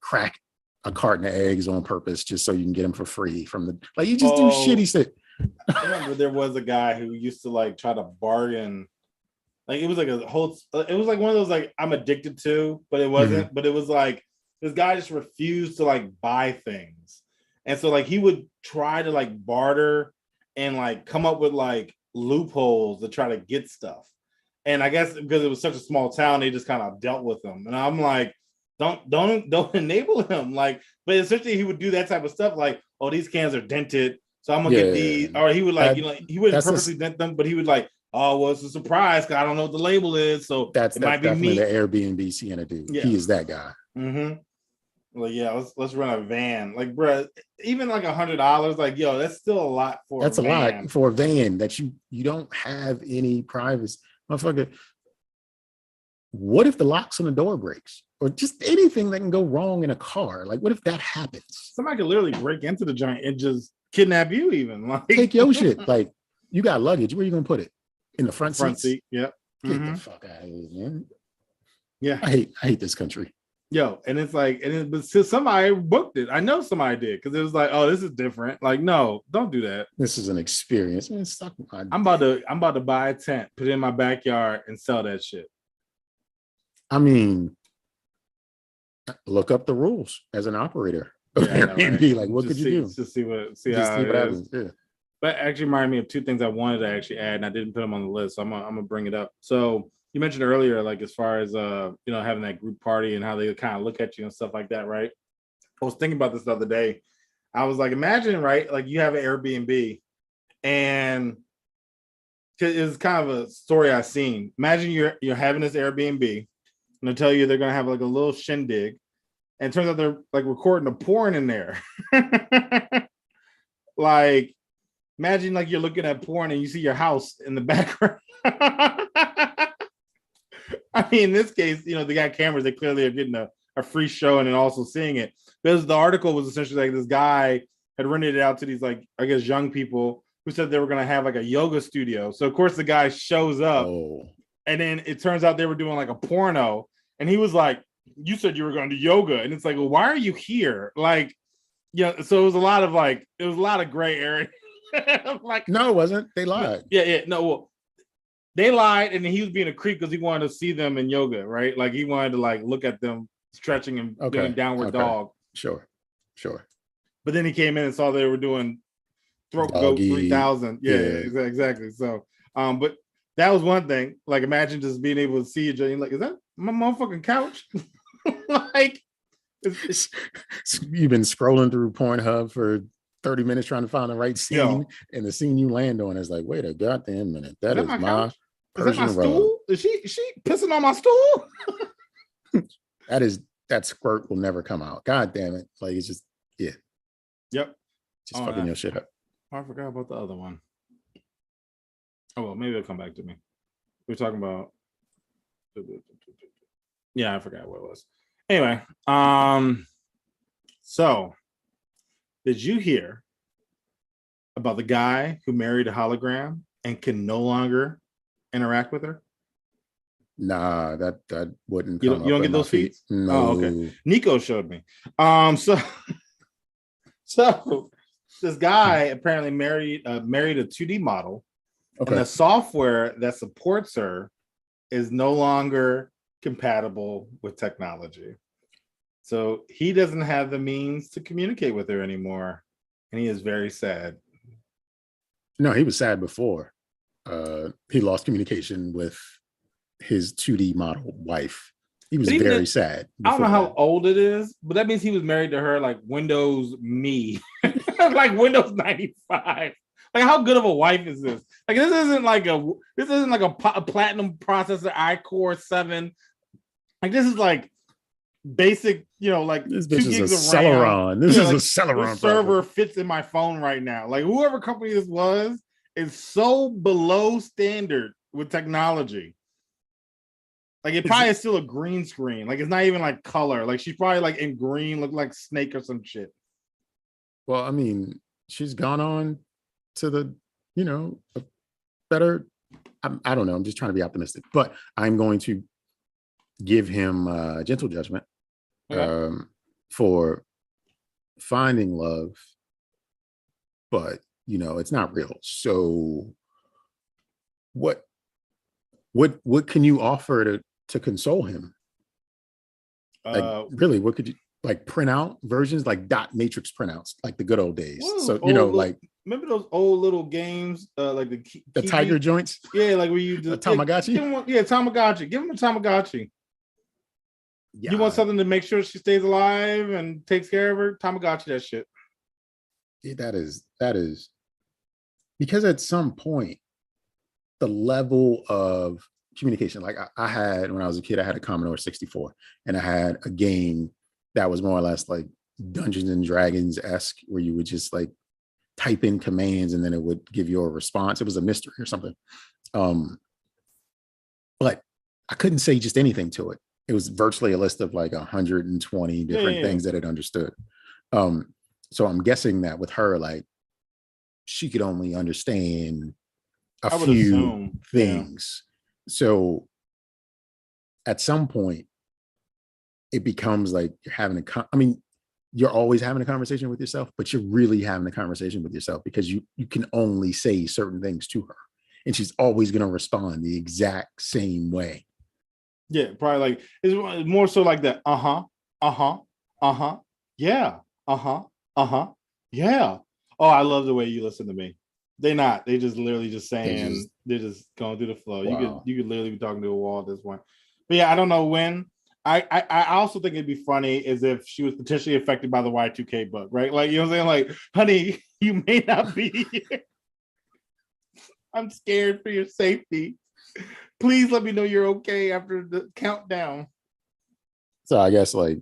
crack a carton of eggs on purpose just so you can get them for free from the, like, you just do shitty shit. I remember there was a guy who used to like try to bargain. Like, it was like it was like one of those, like, I'm addicted to, but it wasn't, but it was like, this guy just refused to like buy things. And so like, he would try to like barter and like come up with like loopholes to try to get stuff. And I guess because it was such a small town, they just kind of dealt with him. And I'm like, don't enable him. Like, but essentially he would do that type of stuff. Like, oh, these cans are dented, so I'm gonna get these. Or he would like, he wouldn't purposely dent them, but he would like, oh, well, it's a surprise because I don't know what the label is. So that's might be definitely me. The Airbnb Sienna dude. Yeah. He is that guy. Like, yeah, let's run a van. Like, bro, even like $100, like, yo, that's still a lot for that's a lot for a van that you don't have any privacy. Motherfucker, what if the locks on the door breaks? Or just anything that can go wrong in a car? Like, what if that happens? Somebody could literally break into the joint and just kidnap you even. Like, take your shit. Like, you got luggage. Where are you going to put it? In the front seat? Yep. Get the fuck out of here, man. Yeah. I hate this country. Yo, and it's like, but somebody booked it. I know somebody did, because it was like, oh, this is different. Like, no, don't do that. This is an experience. Man, I'm about to buy a tent, put it in my backyard, and sell that shit. I mean, look up the rules as an operator. Yeah, right? Like, what could you do? Just see how it happens. Yeah. But actually reminded me of two things I wanted to actually add, and I didn't put them on the list. So I'm gonna bring it up. So you mentioned earlier, like, as far as having that group party and how they kind of look at you and stuff like that, right? I was thinking about this the other day. I was like, imagine, right? Like, you have an Airbnb, and it's kind of a story I've seen. Imagine you're having this Airbnb, and they tell you they're gonna have like a little shindig, and it turns out they're like recording a porn in there. Like, imagine like you're looking at porn and you see your house in the background. I mean, in this case, they got cameras. They clearly are getting a free show and then also seeing it. Because the article was essentially like, this guy had rented it out to these, like, I guess, young people who said they were going to have like a yoga studio. So of course the guy shows up, and then it turns out they were doing like a porno. And he was like, you said you were going to do yoga. And it's like, well, why are you here? Like, so it was a lot of gray area. Like, no, it wasn't. They lied. No, well, they lied, and then he was being a creep because he wanted to see them in yoga, right? Like, he wanted to like look at them stretching and doing downward dog. Sure. But then he came in and saw they were doing throat goat 3000. Yeah, exactly. So, but that was one thing. Like, imagine just being able to see you, like, is that my motherfucking couch? Like, you've been scrolling through Pornhub for 30 minutes trying to find the right scene, and the scene you land on is like, wait a goddamn minute, that is my Persian stool? Is she pissing on my stool? that squirt will never come out. God damn it. Like, it's just, yep. Just fucking your shit up. I forgot about the other one. Oh, well, maybe it'll come back to me. We're talking about, I forgot what it was. Anyway, so did you hear about the guy who married a hologram and can no longer interact with her? Nah, that wouldn't. You don't get those feeds? No. Oh, okay. Nico showed me. So this guy apparently married a 2D model, and the software that supports her is no longer compatible with technology. So he doesn't have the means to communicate with her anymore, and he is very sad. No, he was sad before. He lost communication with his 2D model wife. He was very sad. I don't know how old it is, but that means he was married to her like Windows Me, like Windows 95. Like, how good of a wife is this? Like, this isn't like a platinum processor, iCore 7. Like, this is like basic, like This 2 bitch is a gigs of RAM. Celeron. This is like, a Celeron this server processor. fits in my phone right now. Like whoever company this was is so below standard with technology. Like it probably is still a green screen. Like it's not even like color. Like she's probably like in green, look like Snake or some shit. Well, I mean, she's gone on to the, a better. I don't know. I'm just trying to be optimistic, but I'm going to give him gentle judgment for finding love, but it's not real. So what can you offer to console him? Like really, what could you like print out versions like dot matrix printouts like the good old days? So like remember those old little games like the tiger joints? Yeah, like where you just Tamagotchi. Tamagotchi. Give him a Tamagotchi. Yeah. You want something to make sure she stays alive and takes care of her? Tamagotchi that shit. Yeah, that is because at some point the level of communication, like I had when I was a kid, I had a Commodore 64 and I had a game that was more or less like Dungeons and Dragons-esque where you would just like type in commands and then it would give you a response. It was a mystery or something. But I couldn't say just anything to it. It was virtually a list of like 120 different things that it understood. So I'm guessing that with her, like she could only understand a few things. So at some point it becomes like you're having you're always having a conversation with yourself, but you're really having a conversation with yourself because you can only say certain things to her and she's always going to respond the exact same way. Yeah, probably like it's more so like that. Yeah. Yeah. Oh, I love the way you listen to me. They just literally just saying they're just going through the flow. Wow. You could literally be talking to a wall at this point. But yeah, I don't know when. I also think it'd be funny as if she was potentially affected by the Y2K bug, right? Like, you know what I'm saying? Like, honey, you may not be here. I'm scared for your safety. Please let me know you're okay after the countdown. So I guess like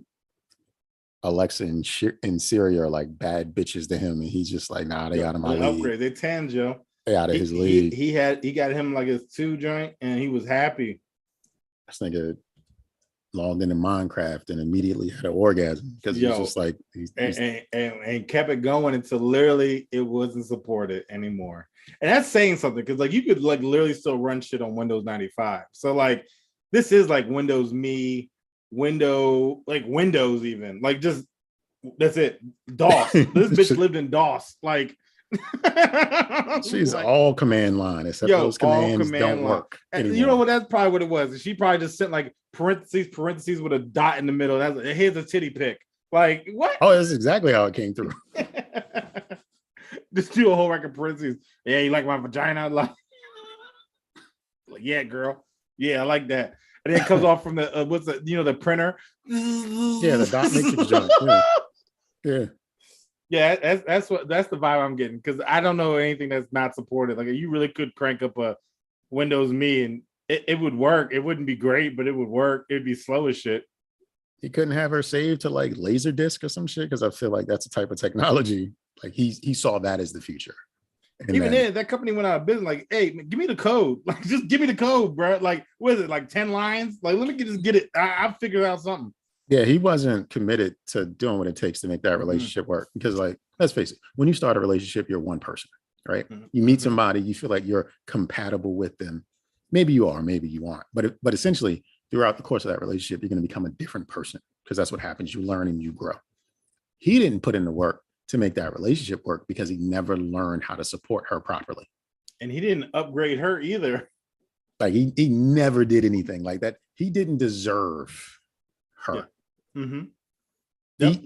Alexa and Siri are like bad bitches to him, and he's just like, nah, they out of my league. Upgrade. They 10, Joe. They out of his league. He got him like his 2 joint, and he was happy. This nigga logged into Minecraft and immediately had an orgasm because he was just like and kept it going until literally it wasn't supported anymore. And that's saying something because like you could like literally still run shit on Windows 95. So like this is like Windows Me, Windows even like just that's it. DOS. This bitch lived in DOS. Like she's like, all command line except those commands don't work anymore. You know what? That's probably what it was. She probably just sent like parentheses with a dot in the middle. That's here's a titty pic. Like what? Oh, that's exactly how it came through. Just do a whole record parentheses. Yeah, you like my vagina? Like yeah, girl. Yeah, I like that. And then it comes off from the what's the the printer? Yeah, the dot matrix jump. Yeah. Yeah, that's the vibe I'm getting because I don't know anything that's not supported. Like you really could crank up a Windows Me and it would work. It wouldn't be great, but it would work. It'd be slow as shit. He couldn't have her saved to like Laserdisc or some shit because I feel like that's a type of technology. Like he saw that as the future. And even then, that company went out of business. Like, hey, give me the code. Like, just give me the code, bro. Like, what is it? Like 10 lines? Like, let me just get it. I'll figure out something. Yeah, he wasn't committed to doing what it takes to make that relationship work. Because, like, let's face it, when you start a relationship, you're one person, right? You meet somebody, you feel like you're compatible with them. Maybe you are, maybe you aren't. But essentially, throughout the course of that relationship, you're going to become a different person because that's what happens. You learn and you grow. He didn't put in the work to make that relationship work because he never learned how to support her properly. And he didn't upgrade her either. Like he never did anything like that. He didn't deserve her. Yeah. Mm-hmm. Yep.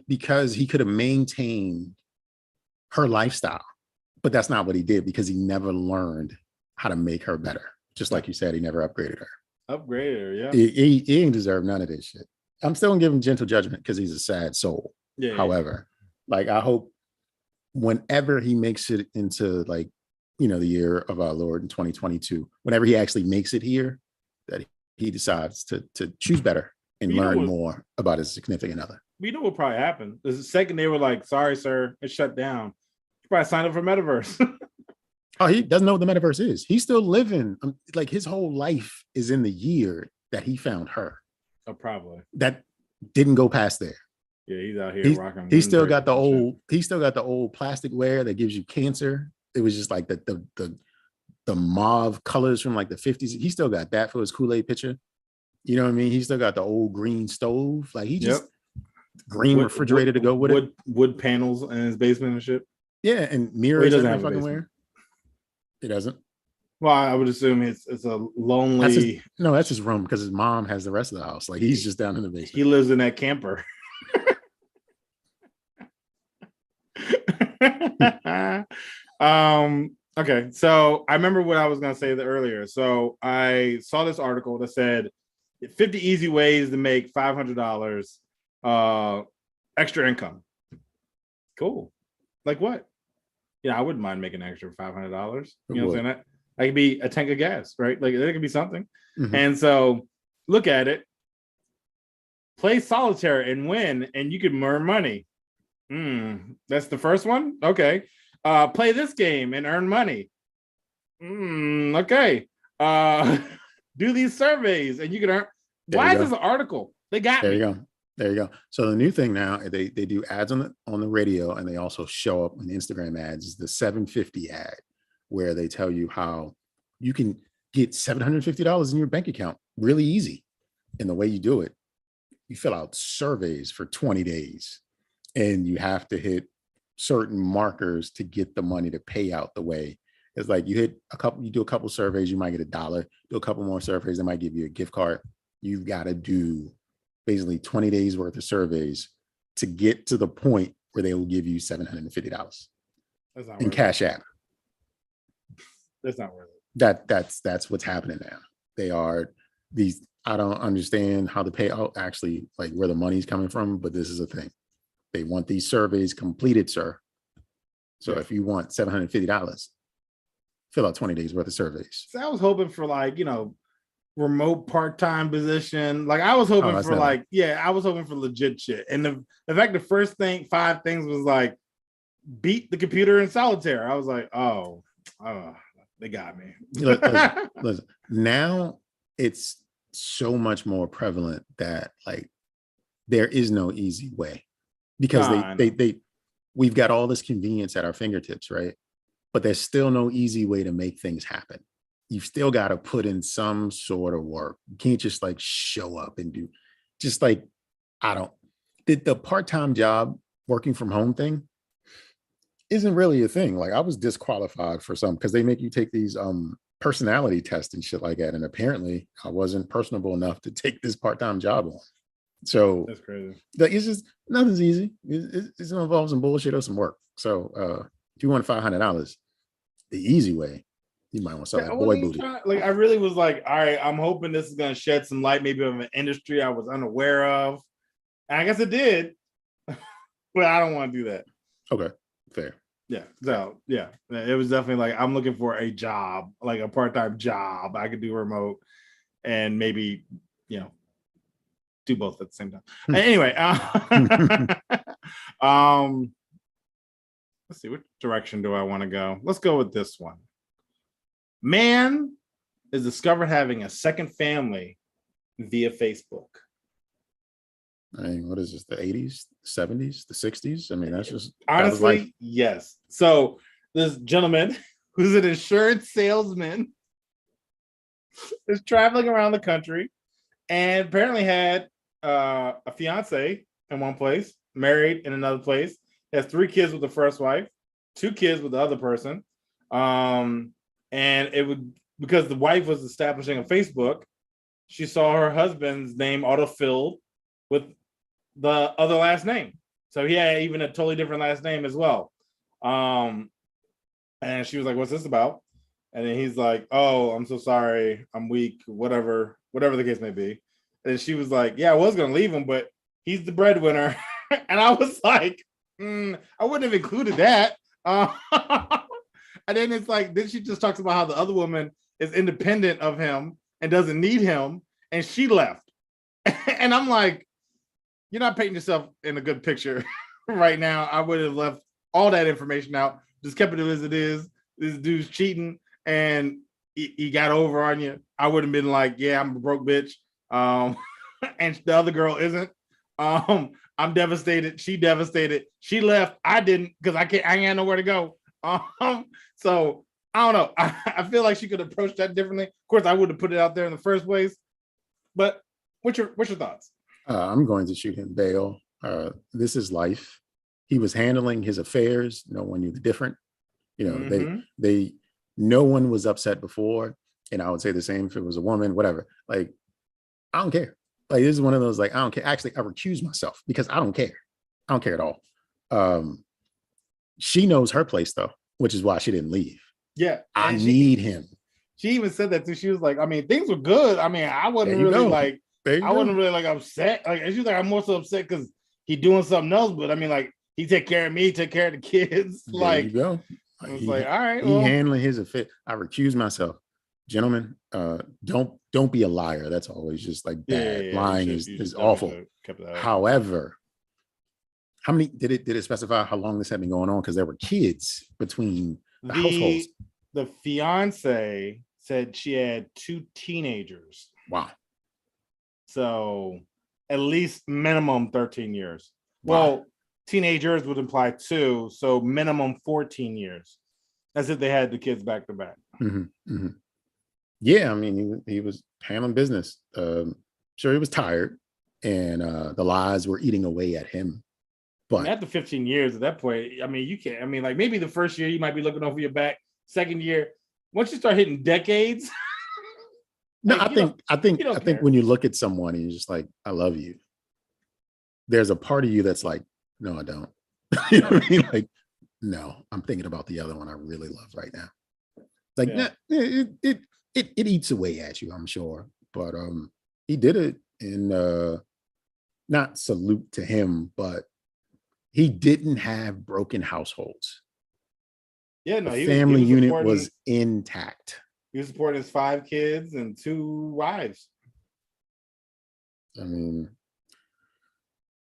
Because he could have maintained her lifestyle, but that's not what he did because he never learned how to make her better. Just like you said, he never upgraded her. Upgraded her, yeah. He didn't deserve none of this shit. I'm still gonna give him gentle judgment because he's a sad soul. Yeah. However, like I hope whenever he makes it into like, the year of our Lord in 2022, whenever he actually makes it here, that he decides to choose better and learn more about his significant other. You know what probably happened? The second they were like, sorry, sir, it's shut down. He probably signed up for Metaverse. Oh, he doesn't know what the Metaverse is. He's still living. Like his whole life is in the year that he found her. Oh, probably. That didn't go past there. Yeah, he's out here rocking. He still got the old. He still got the old plastic ware that gives you cancer. It was just like the mauve colors from like the 50s. He still got that for his Kool-Aid pitcher. You know what I mean? He still got the old green stove. Like he just green refrigerator to go with it. Wood panels in his basement and shit. Yeah, and mirrors. He doesn't have fucking wear. He doesn't. Well, I would assume it's a lonely. That's his room because his mom has the rest of the house. Like he's just down in the basement. He lives in that camper. Okay, so I remember what I was gonna say earlier. So I saw this article that said 50 easy ways to make $500 extra income. Cool. Like what? Yeah, I wouldn't mind making an extra $500. You know what I'm saying? That could be a tank of gas, right? Like that could be something. Mm-hmm. And so look at it. Play solitaire and win, and you can earn money. That's the first one. Okay. Play this game and earn money. Okay. Do these surveys and you can earn. Why is this an article? They got me. There you go. So the new thing now, they do ads on the radio, and they also show up in Instagram ads. Is the 750 ad, where they tell you how you can get $750 in your bank account really easy. And the way you do it, you fill out surveys for 20 days, and you have to hit certain markers to get the money to pay out the way. It's like you do a couple surveys, you might get $1. Do a couple more surveys, they might give you a gift card. You've got to do basically 20 days worth of surveys to get to the point where they will give you $750 in Cash App. That's not worth it. That's what's happening now. They are these. I don't understand how the payout actually, like where the money's coming from, but this is a thing. They want these surveys completed, sir. So if you want $750, fill out 20 days worth of surveys. So I was hoping for remote part-time position. Like I was hoping I was hoping for legit shit. And the fact the first 5 things was like beat the computer in solitaire. I was like, oh, they got me. Listen, now it's so much more prevalent that like there is no easy way, because we've got all this convenience at our fingertips, right? But there's still no easy way to make things happen. You've still got to put in some sort of work. You can't just like show up and do just like, the part-time job working from home thing isn't really a thing. Like I was disqualified for some because they make you take these personality tests and shit like that. And apparently I wasn't personable enough to take this part-time job on. So that's crazy. Like it's just nothing's easy. It's gonna involve some bullshit or some work. So if you want $500, the easy way, you might want to sell that boy booty. I really was like, all right, I'm hoping this is gonna shed some light, maybe of an industry I was unaware of. And I guess it did, but I don't want to do that. Okay, fair. Yeah. So yeah, it was definitely like I'm looking for a job, like a part-time job I could do remote, and maybe do both at the same time. Anyway, let's see, what direction do I want to go? Let's go with this one. Man is discovered having a second family via Facebook. I mean, what is this? The 80s, 70s, the 60s? I mean, that's just honestly, yes. So this gentleman who's an insurance salesman is traveling around the country and apparently had a fiance in one place, married in another place. He has 3 kids with the first wife, 2 kids with the other person. And it would, because the wife was establishing a Facebook, she saw her husband's name autofilled with the other last name. So he had even a totally different last name as well. And she was like, what's this about? And then he's like, oh, I'm so sorry. I'm weak, whatever the case may be. And she was like, yeah, I was going to leave him, but he's the breadwinner. And I was like, I wouldn't have included that. And then it's like, then she just talks about how the other woman is independent of him and doesn't need him. And she left. And I'm like, you're not painting yourself in a good picture right now. I would have left all that information out, just kept it as it is. This dude's cheating and he got over on you. I would have been like, yeah, I'm a broke bitch. And the other girl isn't. I'm devastated. She devastated. She left. I didn't, because I ain't had nowhere to go. So I don't know. I feel like she could approach that differently. Of course, I would have put it out there in the first place. But what's your thoughts? I'm going to shoot him bail. This is life. He was handling his affairs. No one knew the different. They no one was upset before. And I would say the same if it was a woman, whatever. Like, I don't care. Like, this is one of those, like, I don't care. Actually, I recuse myself because I don't care. I don't care at all. She knows her place though, which is why she didn't leave. Yeah. I need him. She even said that too. She was like, I mean, things were good. I mean, I wasn't really like, I wasn't really like upset. Like, she's like, I'm more so upset because he's doing something else. But I mean, like, he take care of me, take care of the kids. There like, you go. I was like, all right. He handling his affair. I recuse myself. Gentlemen, don't be a liar. That's always just like bad. Yeah, lying is awful. However, how many did it specify how long this had been going on? Because there were kids between the households. The fiance said she had 2 teenagers. Wow. So at least minimum 13 years. Wow. Well, teenagers would imply 2, so minimum 14 years. As if they had the kids back to back. Mm-hmm, mm-hmm. Yeah, I mean, he was handling business. Sure, he was tired, and the lies were eating away at him. But after 15 years at that point, I mean, you can't. I mean, like, maybe the first year you might be looking over your back. Second year, once you start hitting decades. No, like, I think when you look at someone and you're just like, I love you, there's a part of you that's like, no, I don't. You know what I mean? Like, no, I'm thinking about the other one I really love right now. Like, it eats away at you, I'm sure. But he did it in not salute to him, but he didn't have broken households. Yeah, no, the family unit was intact. He was supporting his 5 kids and 2 wives. I mean,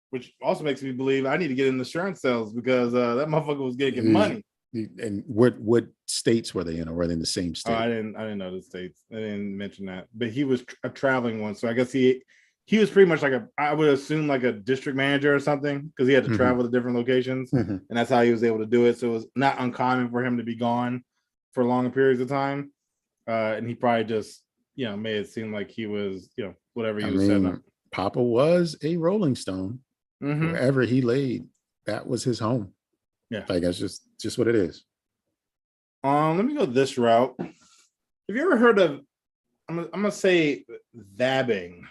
which also makes me believe I need to get in insurance sales because that motherfucker was getting money. And what states were they in, or were they in the same state? Oh, I didn't know the states. I didn't mention that. But he was a traveling one, so I guess he was pretty much like I would assume like a district manager or something, because he had to travel to different locations, and that's how he was able to do it. So it was not uncommon for him to be gone for longer periods of time, and he probably just made it seem like he was whatever he was setting up. Papa was a Rolling Stone. Wherever he laid, that was his home. Yeah, like that's just what it is. Let me go this route. Have you ever heard of? I'm gonna say vabbing.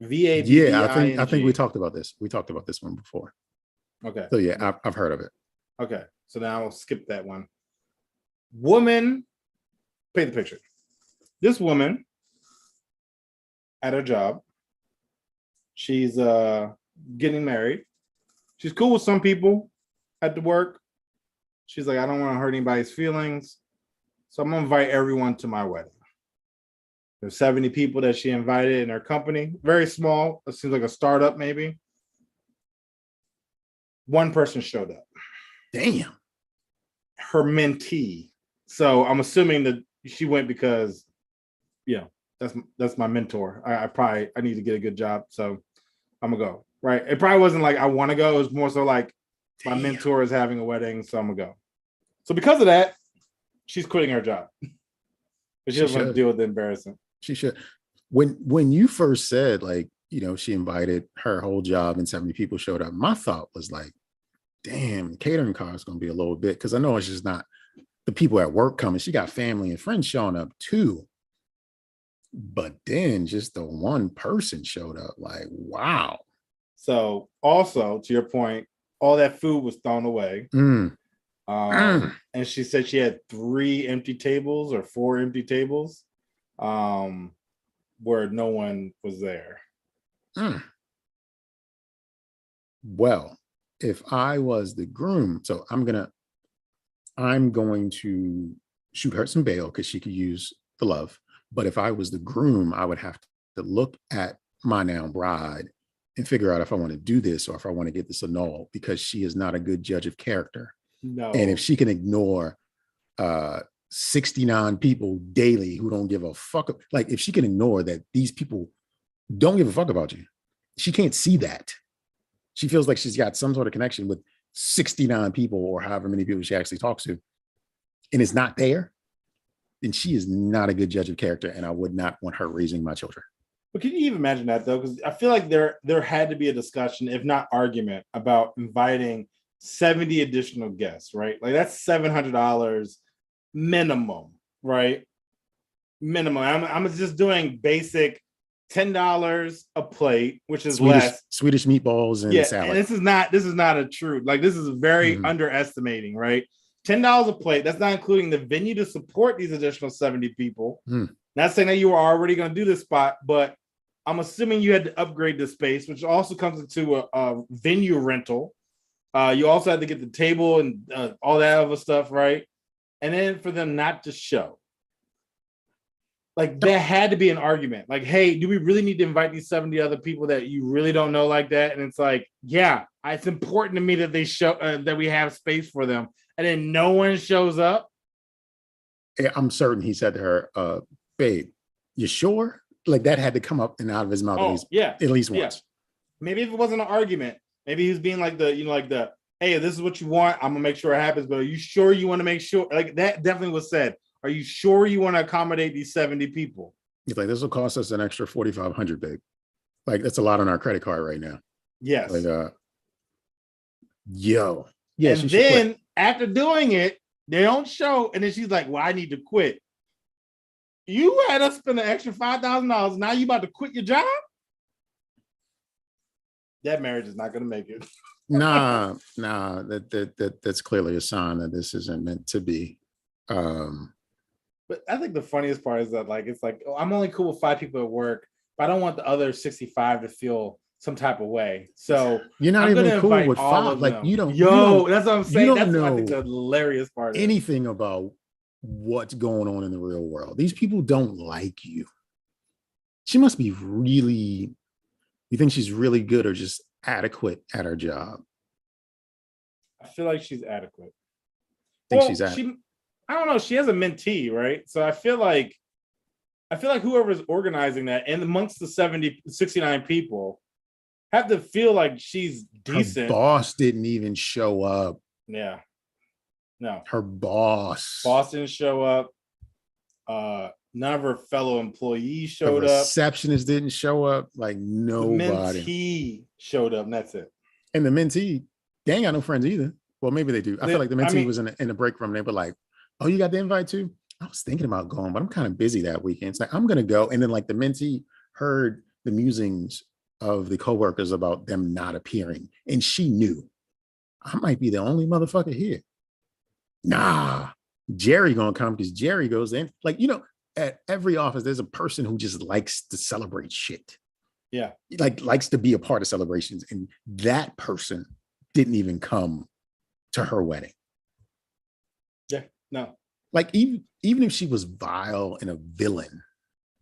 VABBING. Yeah, I think we talked about this. We talked about this one before. Okay. So yeah, I've heard of it. Okay, so now I'll skip that one. Woman, paint the picture. This woman at her job. She's getting married. She's cool with some people at the work. She's like, I don't want to hurt anybody's feelings, so I'm gonna invite everyone to my wedding. There's 70 people that she invited in her company. Very small. It seems like a startup, maybe. One person showed up. Damn. Her mentee. So I'm assuming that she went because, that's my mentor. I need to get a good job, so I'm gonna go. Right? It probably wasn't like I want to go. It was more so like my mentor is having a wedding, so I'm gonna go. So because of that, she's quitting her job. But she doesn't want to deal with the embarrassment. She should. When you first said like, she invited her whole job and 70 people showed up, my thought was like, damn, the catering car is gonna be a little bit, because I know it's just not the people at work coming. She got family and friends showing up too. But then just the one person showed up. Like, wow. So also to your point, all that food was thrown away. And she said she had 3 empty tables or 4 empty tables where no one was there. Well, if I was the groom, so I'm going to shoot her some bail because she could use the love. But if I was the groom, I would have to look at my now bride and figure out if I want to do this or if I want to get this annulled, because she is not a good judge of character. No. And if she can ignore 69 people daily who don't give a fuck, like if she can ignore that these people don't give a fuck about you, she can't see that. She feels like she's got some sort of connection with 69 people or however many people she actually talks to, and it's not there, then she is not a good judge of character, and I would not want her raising my children. But can you even imagine that though? Because I feel like there had to be a discussion, if not argument, about inviting 70 additional guests, right? Like that's $700 minimum, right? Minimum. I'm just doing basic $10 a plate, which is less. Swedish meatballs and salad. And this is not a true, like this is very underestimating, right? $10 a plate. That's not including the venue to support these additional 70 people. Not saying that you were already going to do this spot, but I'm assuming you had to upgrade the space, which also comes into a venue rental. You also had to get the table and all that other stuff, right? And then for them not to show. Like there had to be an argument. Like, hey, do we really need to invite these 70 other people that you really don't know like that? And it's like, yeah, it's important to me that they show that we have space for them. And then no one shows up. I'm certain he said to her, babe, you sure? Like that had to come up and out of his mouth at least once. Maybe if it wasn't an argument, maybe he was being like the, hey, this is what you want. I'm gonna make sure it happens, but are you sure you want to make sure? Like that definitely was said. Are you sure you want to accommodate these 70 people? He's like, this will cost us an extra $4,500, babe. Like that's a lot on our credit card right now. Yes. Like, yo. Yeah. And then after doing it, they don't show, and then she's like, well, I need to quit. You had us spend an extra $5,000. Now you about to quit your job? That marriage is not going to make it. Nah, that's clearly a sign that this isn't meant to be. But I think the funniest part is that it's like, oh, I'm only cool with 5 people at work, but I don't want the other 65 to feel some type of way. So you're not even cool with 5. Like you don't. That's what I'm saying. That's what I think the hilarious part is. Anything about what's going on in the real world. These people don't like you. She must be really. You think she's really good or just adequate at her job? I feel like she's adequate. She's adequate. I don't know. She has a mentee, right? So I feel like whoever's organizing that and amongst the 69 people have to feel like she's decent. Her boss didn't even show up. Yeah. No. Her boss didn't show up. None of her fellow employees showed up. The receptionist didn't show up. Like nobody. The mentee showed up, and that's it. And the mentee, they ain't got no friends either. Well, maybe they do. I feel like the mentee was in the break room. They were like, oh, you got the invite too? I was thinking about going, but I'm kind of busy that weekend. It's like, I'm going to go. And then the mentee heard the musings of the coworkers about them not appearing. And she knew, I might be the only motherfucker here. Nah, Jerry going to come because Jerry goes in. Like, at every office, there's a person who just likes to celebrate shit. Yeah. Like likes to be a part of celebrations. And that person didn't even come to her wedding. Yeah. No, like even if she was vile and a villain,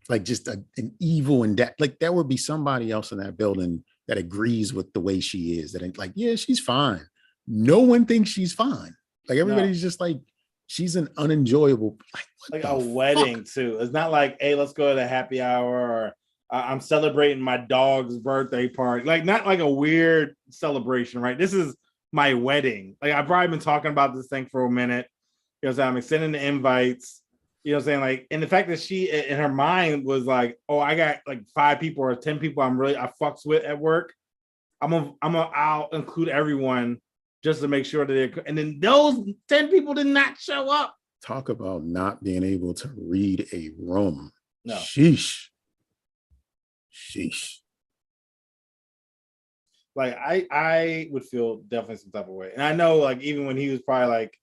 like just an evil and that, like there would be somebody else in that building that agrees with the way she is. That ain't like, yeah, she's fine. No one thinks she's fine. Like everybody's just like, she's an unenjoyable. Like a wedding too. It's not like, hey, let's go to the happy hour, or I'm celebrating my dog's birthday party. Like not like a weird celebration, right? This is my wedding. Like I've probably been talking about this thing for a minute. You know what I'm saying? I'm extending the invites. You know what I'm saying? Like, and the fact that she in her mind was like, oh, I got like 5 people or 10 people I fucks with at work. I'll include everyone just to make sure that they're, and then those 10 people did not show up. Talk about not being able to read a room. No. Sheesh. Like I would feel definitely some type of way. And I know like even when he was probably like,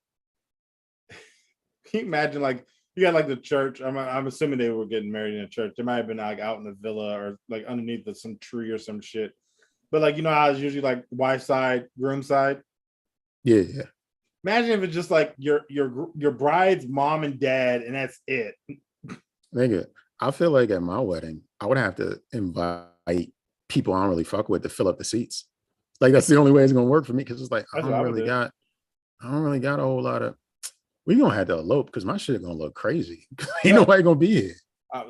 can you imagine like you got like the church? I'm assuming they were getting married in a church. They might have been like out in the villa or like underneath some tree or some shit. But like, you know how it's usually like wife side, groom side? Yeah. Imagine if it's just like your bride's mom and dad and that's it. Nigga, I feel like at my wedding, I would have to invite people I don't really fuck with to fill up the seats. Like that's the only way it's gonna work for me because it's like I don't really got a whole lot of. We gonna have to elope because my shit gonna look crazy. Ain't nobody gonna be here.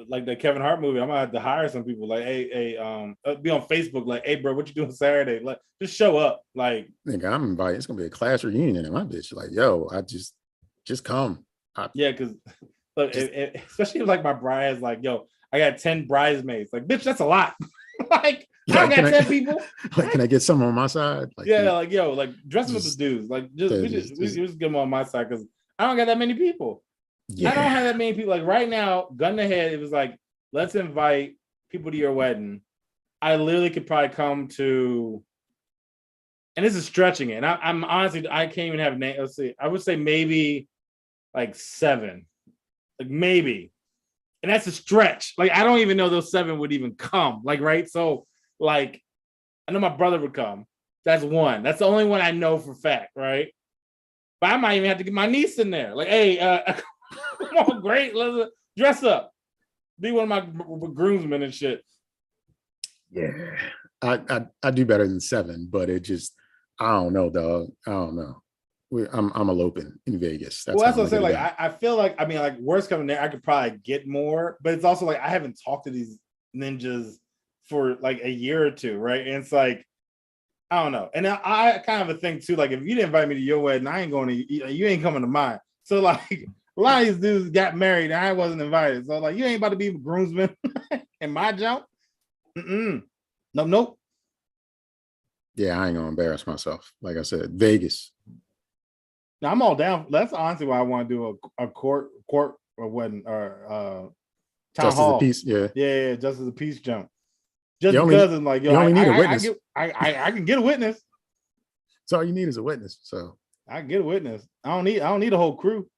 Like the Kevin Hart movie, I'm gonna have to hire some people. Like, be on Facebook. Like, hey, bro, what you doing Saturday? Like, just show up. Like, nigga, I'm invited. It's gonna be a class reunion in my bitch. Like, yo, I just come. Because look, especially if like my bride is like, yo, I got 10 bridesmaids. Like, bitch, that's a lot. Like, I don't got 10 people. Like, can I get some on my side? Like, like, yo, like dress with the dudes. Like, we just get them on my side because I don't got that many people. Yeah. I don't have that many people. Like right now, gun to head, it was like, let's invite people to your wedding. I literally could probably come to, and this is stretching it. And I'm honestly, I can't even have names. Let's see. I would say maybe like 7. Like maybe. And that's a stretch. Like, I don't even know those 7 would even come. Like, right? So, like, I know my brother would come. That's 1. That's the only one I know for fact, right? But I might even have to get my niece in there. Like, hey, come on, great. Let's dress up. Be one of my groomsmen and shit. Yeah. I do better than 7, but it just, I don't know, dog. I don't know. I'm eloping in Vegas. That's what I'm saying. Like, I feel like, I mean, like, worst coming there, I could probably get more, but it's also like, I haven't talked to these ninjas for like a year or 2, right? And it's like, I don't know. And I kind of a thing too, like, if you didn't invite me to your wedding, I ain't going to, you ain't coming to mine. So like, a lot of these dudes got married and I wasn't invited. So like, you ain't about to be a groomsman in my jump. Nope. Yeah, I ain't gonna embarrass myself. Like I said, Vegas. Now I'm all down. That's honestly why I want to do a court or wedding or town Justice hall. of Peace, yeah. Yeah, just as a peace jump. Just because it's like, yo, you only need a witness. I can get a witness. So all you need is a witness. So I can get a witness. I don't need a whole crew.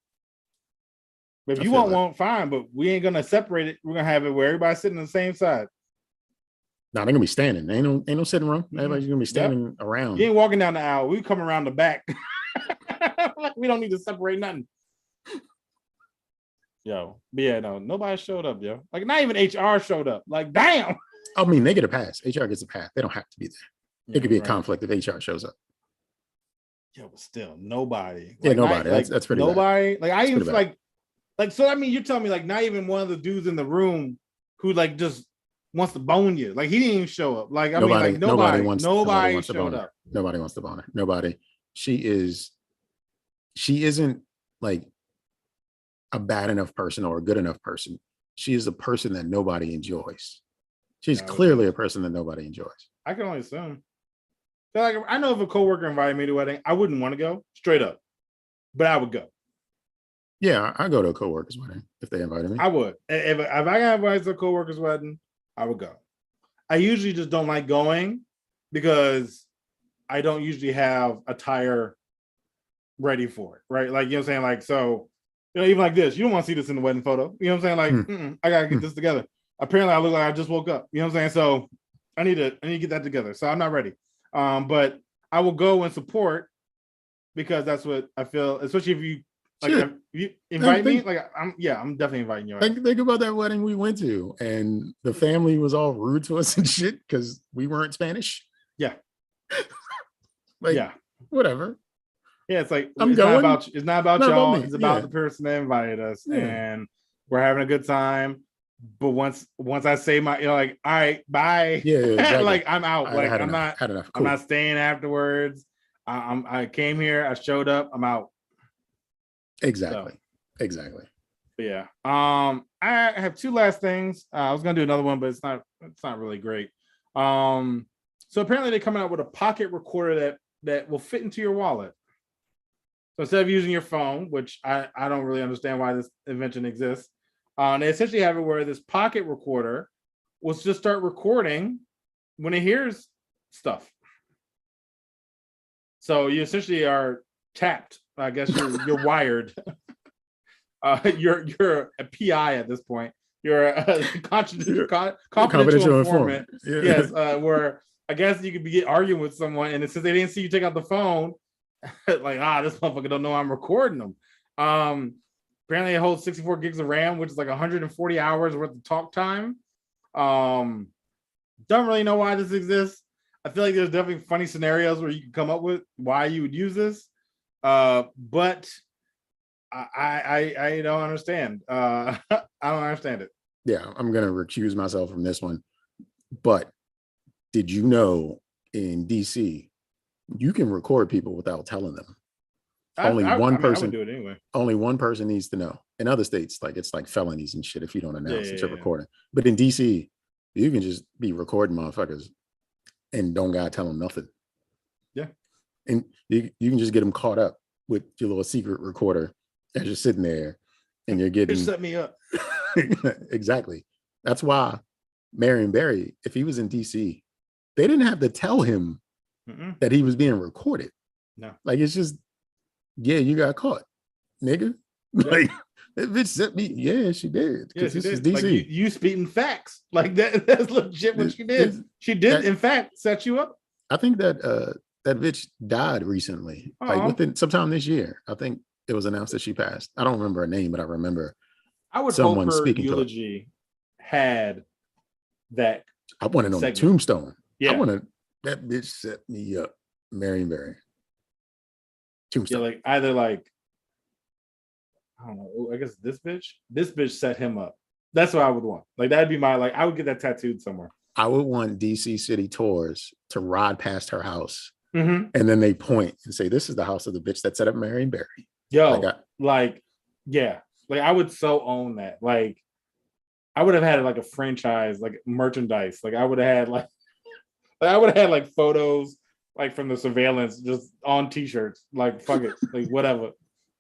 But if you want one, fine. But we ain't gonna separate it. We're gonna have it where everybody's sitting on the same side. No, they're gonna be standing. Ain't no sitting room. Everybody's gonna be standing around. You ain't walking down the aisle. We come around the back. Like, we don't need to separate nothing. Yo, but yeah, no, nobody showed up, yo. Like, not even HR showed up. Like, damn. I mean, they get a pass. HR gets a pass. They don't have to be there. It could be a conflict if HR shows up. Yo, but still, nobody. Yeah, nobody. That's pretty nobody. Bad. Like, I even like, so I mean, you're telling me like not even one of the dudes in the room who like just wants to bone you. Like, he didn't even show up. Like, nobody showed up. Nobody wants to bone her. Nobody. She isn't like a bad enough person or a good enough person. She is a person that nobody enjoys. She's clearly a person that nobody enjoys. I can only assume. So like, I know if a coworker invited me to a wedding, I wouldn't want to go straight up, but I would go. Yeah, I go to a coworker's wedding if they invited me. I would. If I got invited to a coworker's wedding, I would go. I usually just don't like going because I don't usually have attire ready for it, right? Like, you know what I'm saying? Like, so, you know, even like this, you don't want to see this in the wedding photo. You know what I'm saying? Like, I gotta get this together. Apparently, I look like I just woke up. You know what I'm saying? So I need to get that together. So I'm not ready. But I will go and support because that's what I feel, especially if you like if you invite me. Like, I'm definitely inviting you. Think about that wedding we went to, and the family was all rude to us and shit because we weren't Spanish. Yeah. Like, whatever. Yeah, it's like it's not about y'all. It's about the person that invited us, Yeah. and we're having a good time. But once I say my, you know, like, all right, bye. Yeah, exactly. Like, I'm out. Like, I'm enough. Cool. I'm not staying afterwards. I came here. I showed up. I'm out. Exactly. So, exactly. But yeah. I have 2 last things. I was gonna do another one, but it's not really great. So apparently they're coming out with a pocket recorder that will fit into your wallet. So instead of using your phone, which I don't really understand why this invention exists, they essentially have it where this pocket recorder will just start recording when it hears stuff. So you essentially are tapped. I guess you're wired. You're a PI at this point. You're a confidential informant. Yeah. Yes, where I guess you could be arguing with someone, and since they didn't see you take out the phone, like, this motherfucker don't know I'm recording them. Apparently, it holds 64 gigs of RAM, which is like 140 hours worth of talk time. Don't really know why this exists. I feel like there's definitely funny scenarios where you can come up with why you would use this. But I don't understand. I don't understand it. Yeah, I'm gonna recuse myself from this one. But did you know in DC you can record people without telling them? Only one person. I would do it anyway. Only one person needs to know. In other states, like it's like felonies and shit if you don't announce that you're Yeah. recording. But in DC, you can just be recording motherfuckers and don't gotta tell them nothing. Yeah. And you can just get them caught up with your little secret recorder as you're sitting there and you're getting Just set me up. Exactly. That's why Marion Barry, if he was in DC, they didn't have to tell him that he was being recorded. No. Like it's just, yeah, you got caught, nigga. Yeah. Like that bitch sent me. Yeah, she did. Yeah, Because she this is did. DC. Like you speaking facts. Like that's legit what she did. She did, in fact, set you up. I think that that bitch died recently, like within sometime this year. I think it was announced that she passed. I don't remember her name, but I remember I would someone hope her speaking to her. eulogy had that. I want it on the segment. tombstone. Yeah. I want to. That bitch set me up, Marion Barry. Tombstone. Yeah, like either like I don't know. I guess this bitch set him up. That's what I would want. Like that'd be my I would get that tattooed somewhere. I would want DC City Tours to ride past her house, Mm-hmm. and then they point and say, "This is the house of the bitch that set up Marion Barry." Yo, Yeah. like I would so own that. Like I would have had like a franchise, like merchandise. Like I would have had like photos like from the surveillance just on t-shirts. Like fuck it, like whatever.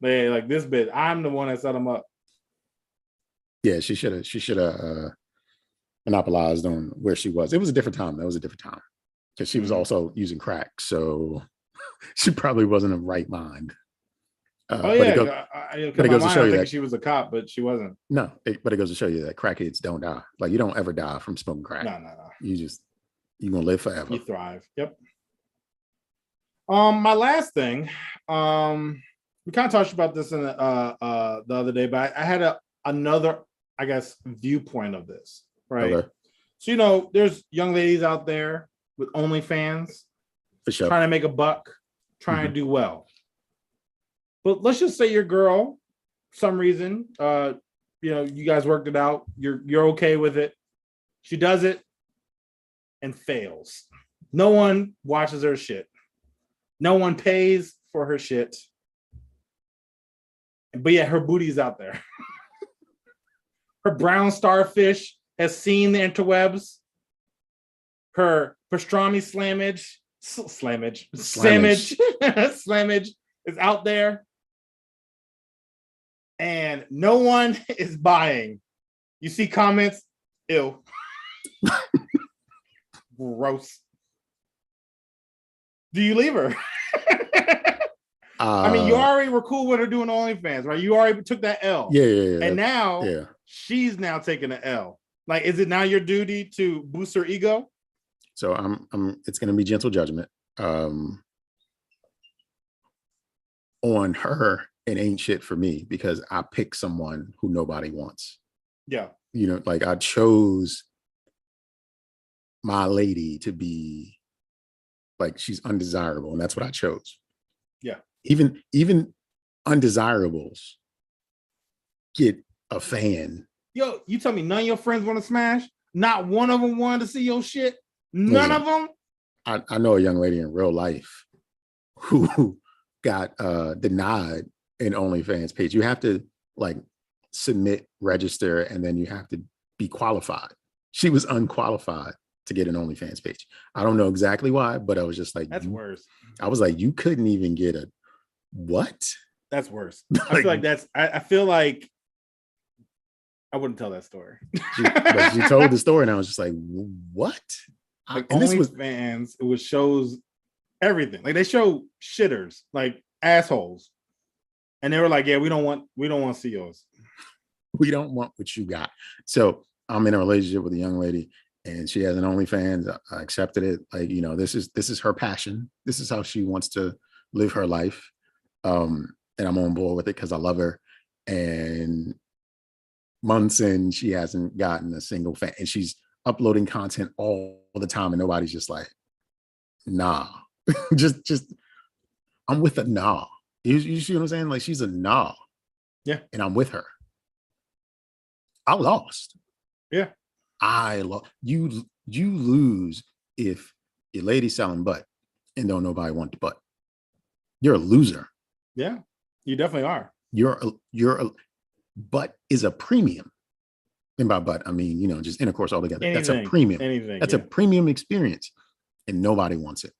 They like this bitch. I'm the one that set them up. Yeah, she should have monopolized on where she was. It was a different time. That was a different time because she was also using crack, so she probably wasn't in right mind. But it goes to show you that she was a cop, but she wasn't. No, but it goes to show you that crackheads don't die. Like you don't ever die from smoking crack. No. You're gonna live forever. You thrive. Yep. My last thing, we kind of talked about this in the other day, but I had another, I guess, viewpoint of this, right? Okay. So there's young ladies out there with OnlyFans, For sure. trying to make a buck, trying to do well. But let's just say your girl, for some reason, you guys worked it out. You're okay with it. She does it and fails. No one watches her shit. No one pays for her shit. But yet her booty's out there. Her brown starfish has seen the interwebs. Her pastrami slammage is out there. And no one is buying. You see comments, ew. Gross. Do you leave her? I mean, you already were cool with her doing OnlyFans, right? You already took that L. Yeah. And now she's now taking the L. Like, is it now your duty to boost her ego? So it's gonna be gentle judgment. On her, it ain't shit for me because I picked someone who nobody wants. Yeah. Like I chose my lady to be like she's undesirable, and that's what I chose. Yeah. Even undesirables get a fan. Yo, you tell me none of your friends want to smash? Not one of them wanted to see your shit? None of them? I know a young lady in real life who got denied an OnlyFans page. You have to like submit, register, and then you have to be qualified. She was unqualified to get an OnlyFans page. I don't know exactly why, but I was just like, that's worse. I was like, you couldn't even get a what? That's worse. I feel like I feel like I wouldn't tell that story. But she told the story, and I was just like, what? Like And this was OnlyFans, it shows everything. Like they show shitters, like assholes, and they were like, "Yeah, we don't want to see yours. We don't want what you got." So I'm in a relationship with a young lady, and she has an OnlyFans. I accepted it. Like this is her passion. This is how she wants to live her life, and I'm on board with it because I love her. and months in, she hasn't gotten a single fan, and she's uploading content all the time, and nobody's just like, nah. just I'm with a nah. You see what I'm saying? Like, she's a nah. Yeah. And I'm with her. I lost. Yeah. I lost. You lose if your lady's selling butt and don't nobody want the butt. You're a loser. Yeah, you definitely are. Butt is a premium. And by butt, I mean, you know, just intercourse altogether. That's a premium. That's a premium experience. And nobody wants it.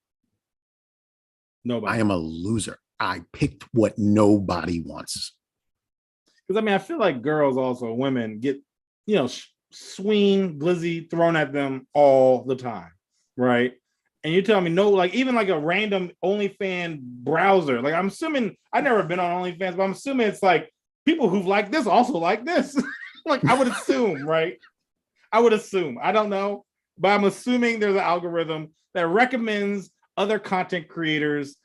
Nobody. I am a loser. I picked what nobody wants. Because, I mean, I feel like girls also, women get, you know, swing, glizzy thrown at them all the time, right? And you tell me no, like even like a random OnlyFans browser. Like, I'm assuming, I've never been on OnlyFans, but I'm assuming it's like people who like this also like this. Like, I would assume, right? I would assume. I don't know, but I'm assuming there's an algorithm that recommends other content creators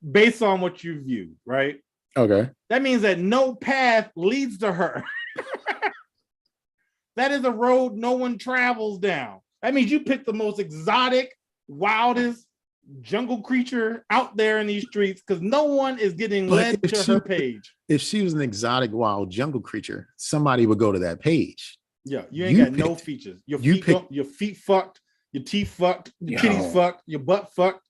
based on what you view, right? Okay. That means that no path leads to her. That is a road no one travels down. That means you pick the most exotic, wildest jungle creature out there in these streets because no one is getting led to her page. If she was an exotic wild jungle creature, somebody would go to that page. Yeah, you ain't got no features. Your feet fucked, your teeth fucked, your titties fucked, your butt fucked.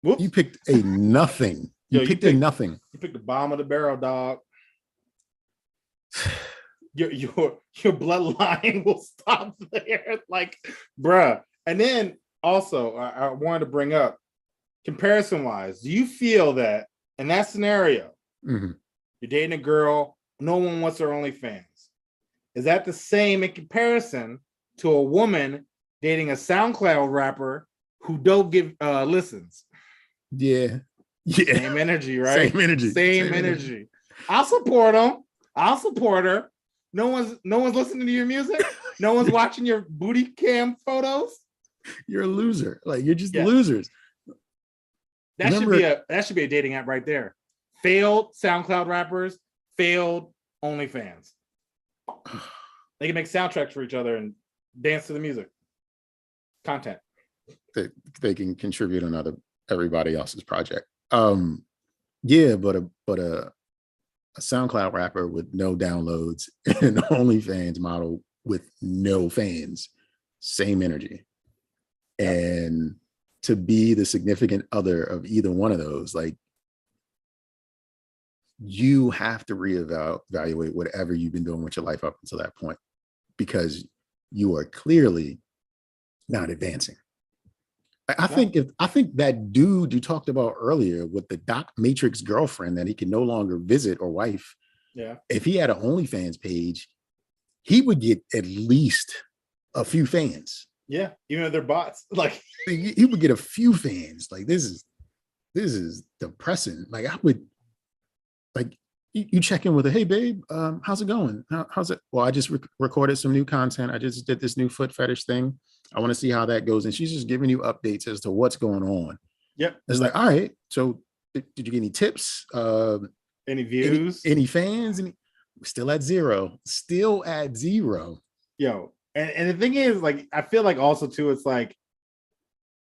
Whoops. You picked a nothing. You picked a nothing. You picked the bottom of the barrel, dog. Your bloodline will stop there. Like, bruh. And then also, I wanted to bring up, comparison-wise, do you feel that in that scenario, you're dating a girl, no one wants her OnlyFans? Is that the same in comparison to a woman dating a SoundCloud rapper who don't give listens? Yeah. Same energy, right? Same energy. I'll support them. I'll support her. No one's listening to your music. No one's watching your booty cam photos. You're a loser. Like, you're just losers. That should be a dating app right there. Failed SoundCloud rappers, failed OnlyFans. They can make soundtracks for each other and dance to the music. Content. They can contribute on everybody else's project. Yeah, but a SoundCloud rapper with no downloads and OnlyFans model with no fans, same energy. And to be the significant other of either one of those, like, you have to reevaluate whatever you've been doing with your life up until that point, because you are clearly not advancing. I think that dude you talked about earlier with the Doc Matrix girlfriend that he can no longer visit, or wife, if he had an OnlyFans page, he would get at least a few fans. Yeah, even if they're bots. Like, he would get a few fans. Like, this is depressing. Like, I would, like, you check in with her, hey babe, how's it going? How's it? Well, I just recorded some new content. I just did this new foot fetish thing. I want to see how that goes. And she's just giving you updates as to what's going on. Yep. It's like, all right, so did you get any tips? Any views? Any fans? Still at zero. Yo, and the thing is, like, I feel like also too, it's like,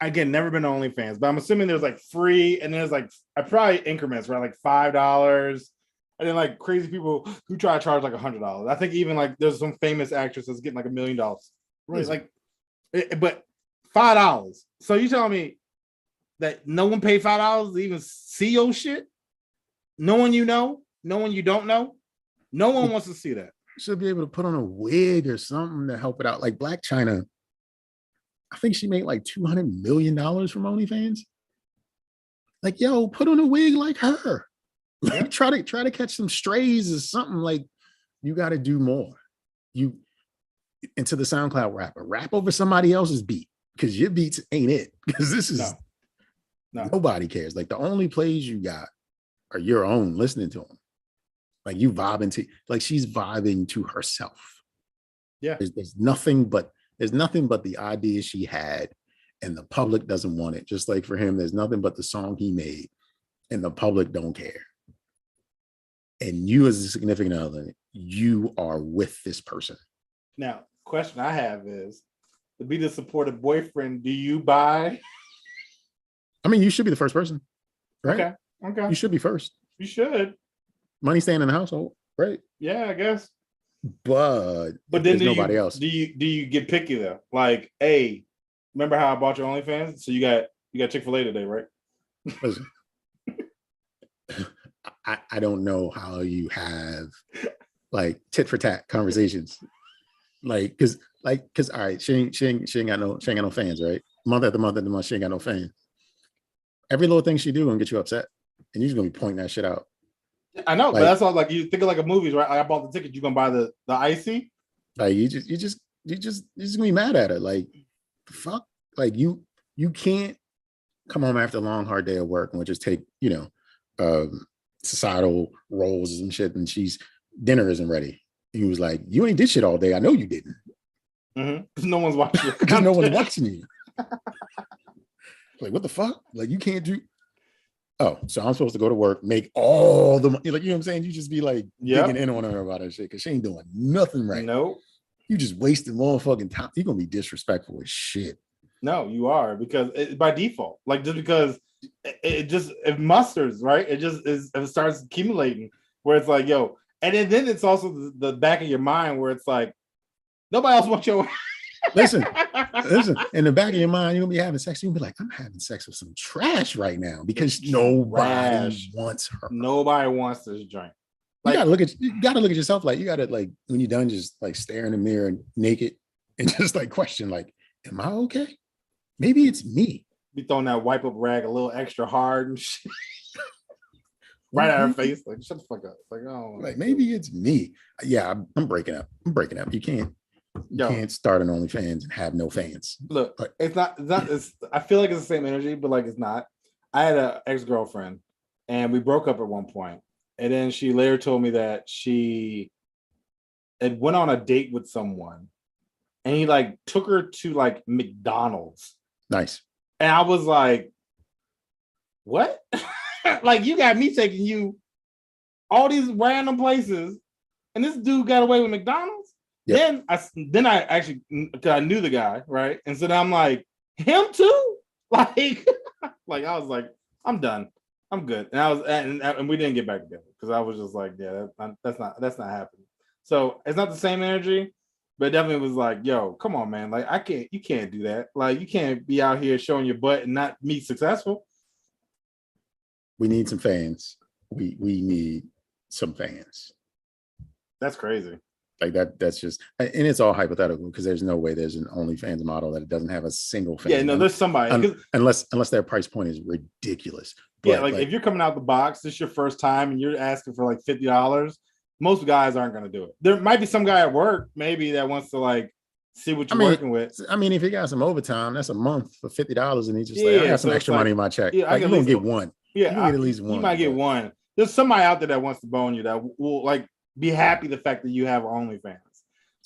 again, never been to OnlyFans, but I'm assuming there's like free, and there's like, I probably increments, right? Like $5. And then like crazy people who try to charge like $100. I think even like there's some famous actress that's getting like $1 million. Right? Like, but $5. So you telling me that no one paid $5 to even see your shit? No one you know, no one you don't know, no one wants to see that. Should be able to put on a wig or something to help it out. Like Black China, I think she made like $200 million from OnlyFans. Like, yo, put on a wig like her. Like, try to catch some strays or something. Like, you got to do more. You into the SoundCloud rapper, rap over somebody else's beat, because your beats ain't it. Because this is nobody cares. Like, the only plays you got are your own, listening to them. Like, you vibing to, like, she's vibing to herself. Yeah, there's nothing but the idea she had, and the public doesn't want it. Just like for him, there's nothing but the song he made, and the public don't care. and you as a significant other, you are with this person. Now, question I have is, to be the supportive boyfriend, do you buy? I mean, you should be the first person, right? Okay. You should be first. You should. Money staying in the household, right? Yeah, I guess. But then there's nobody else. Do you get picky though? Like, hey, remember how I bought your OnlyFans? So you got Chick-fil-A today, right? Listen, I don't know how you have like tit for tat conversations, like because all right, she ain't got no fans, right? Month after month after month, she ain't got no fans. Every little thing she do gonna get you upset, and you're just gonna be pointing that shit out. I know, but that's all. Like, you think of like a movies, right? Like, I bought the ticket, you gonna buy the icy? Like you're just gonna be mad at her. Like, the fuck, like you can't come home after a long hard day of work and we'll just take societal roles and shit, and dinner isn't ready. He was like, you ain't did shit all day. I know you didn't. Because no one's watching. Because no one's watching you. Like, what the fuck? Like, you can't do. Oh, so I'm supposed to go to work, make all the money. Like, you know what I'm saying? You just be like digging in on her about that shit because she ain't doing nothing right. No. You just wasting motherfucking time. You're gonna be disrespectful as shit. No, you are, because by default, like, just because it musters, right? It starts accumulating where it's like, yo, and then it's also the back of your mind where it's like, nobody else wants your. Listen. In the back of your mind, you're gonna be having sex. You're gonna be like, I'm having sex with some trash right now because nobody wants her. Nobody wants this joint. Like, you gotta look at yourself. Like, you gotta, like, when you're done, just like stare in the mirror naked and just like question, like, am I okay? Maybe it's me. Be throwing that wipe up rag a little extra hard and shit. Right at her face, like, shut the fuck up. Like, oh, like, maybe it's me. Yeah, I'm breaking up. You can't start an OnlyFans and have no fans. Look, it's not. I feel like it's the same energy, but like, it's not. I had an ex-girlfriend, and we broke up at one point, and then she later told me that she had went on a date with someone, and he like took her to like McDonald's. Nice. And I was like, what? Like, you got me taking you all these random places, and this dude got away with McDonald's? Yep. Then I actually, because I knew the guy, right? And so then I'm like, him too? Like, like, I was like, I'm done. I'm good. And we didn't get back together because I was just like, yeah, that's not happening. So it's not the same energy, but it definitely was like, yo, come on, man. Like, you can't do that. Like, you can't be out here showing your butt and not be successful. We need some fans. We need some fans. That's crazy. Like, that's just, and it's all hypothetical because there's no way there's an OnlyFans model that it doesn't have a single fan. Yeah, no, there's somebody. Unless their price point is ridiculous. But yeah, like, if you're coming out the box, this is your first time and you're asking for like $50, most guys aren't going to do it. There might be some guy at work maybe that wants to like see what you're working with. I mean, if you got some overtime, that's a month for $50 and he's just like, I got some extra money in my check. Yeah, like, you're going to get one. Yeah, you get at least one. You might get one. There's somebody out there that wants to bone you that will like be happy the fact that you have OnlyFans.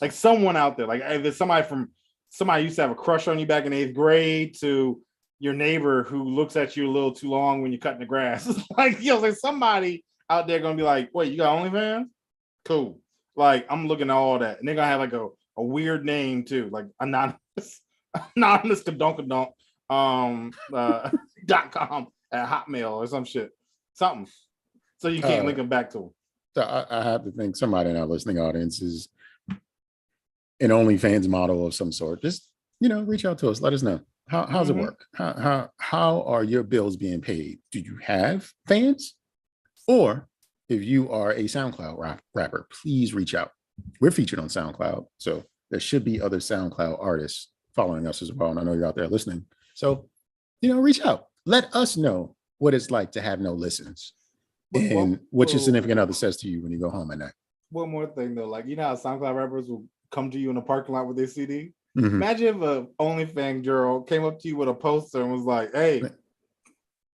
Like, someone out there, like, if there's somebody used to have a crush on you back in 8th grade to your neighbor who looks at you a little too long when you're cutting the grass. Like, yo, like, somebody out there gonna be like, wait, you got OnlyFans? Cool. Like, I'm looking at all that. And they're gonna have like a weird name too, like anonymous kadonkadonk .com at Hotmail or some shit. Something. So you can't link them back to them. So I have to think somebody in our listening audience is an OnlyFans model of some sort. Just, reach out to us. Let us know. How's it work? How are your bills being paid? Do you have fans? Or if you are a SoundCloud rapper, please reach out. We're featured on SoundCloud, so there should be other SoundCloud artists following us as well. And I know you're out there listening. So, reach out. Let us know what it's like to have no listens and what your significant other says to you when you go home at night. One more thing though, like, how SoundCloud rappers will come to you in the parking lot with their CD. Mm-hmm. Imagine if a OnlyFans girl came up to you with a poster and was like, "Hey,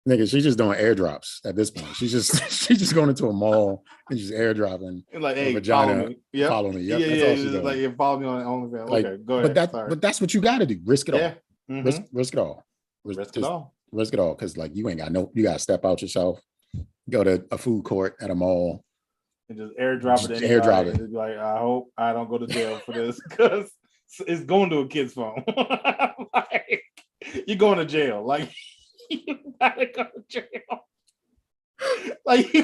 nigga, she's just doing airdrops at this point. She's just going into a mall and just airdropping like, hey, vagina, follow me. Yep, that's all she's doing. Like, you follow me on OnlyFans. Like, okay, go ahead. But that's what you got to do. Risk it all. Mm-hmm. Risk it all. Risk it all. Risk it all, because like, you got to step out yourself. Go to a food court at a mall and just airdrop it. Just airdrop it. And just be like, I hope I don't go to jail for this because it's going to a kid's phone. Like, you're going to jail. Like, you gotta go to jail. Like, you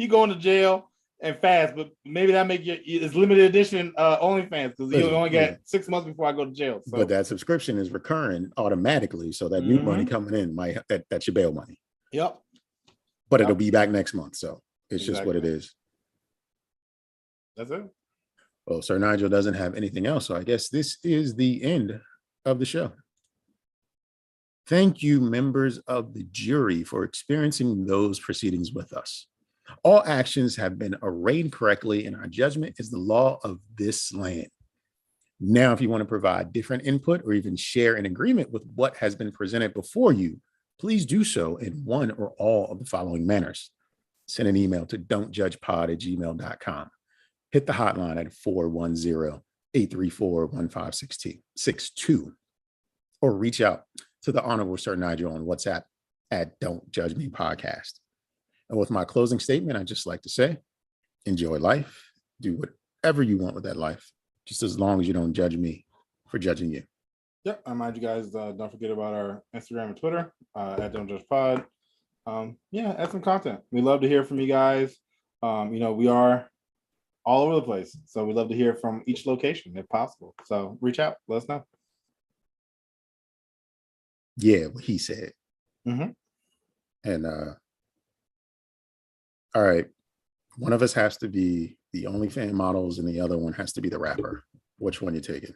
going to jail and fast, but maybe that make you it's limited edition OnlyFans because you only get 6 months before I go to jail. So. But that subscription is recurring automatically, so that new money coming in that's your bail money. Yep. But it'll be back next month, so it's just what it is. That's it. Well, Sir Nygel doesn't have anything else, so I guess this is the end of the show. Thank you, members of the jury, for experiencing those proceedings with us. All actions have been arraigned correctly, and our judgment is the law of this land. Now, if you want to provide different input or even share an agreement with what has been presented before you, please do so in one or all of the following manners. Send an email to don'tjudgepod@gmail.com. Hit the hotline at 410-834-1562, or reach out to the Honorable Sir Nygel on WhatsApp at Don't Judge Me Podcast. And with my closing statement, I'd just like to say, enjoy life, do whatever you want with that life, just as long as you don't judge me for judging you. Yep, I remind you guys, don't forget about our Instagram and Twitter at Don't Judge Pod. Add some content. We love to hear from you guys. We are all over the place, so we love to hear from each location if possible. So reach out, let us know. Yeah, what he said. Mm-hmm. And all right, one of us has to be the OnlyFans models, and the other one has to be the rapper. Which one you taking?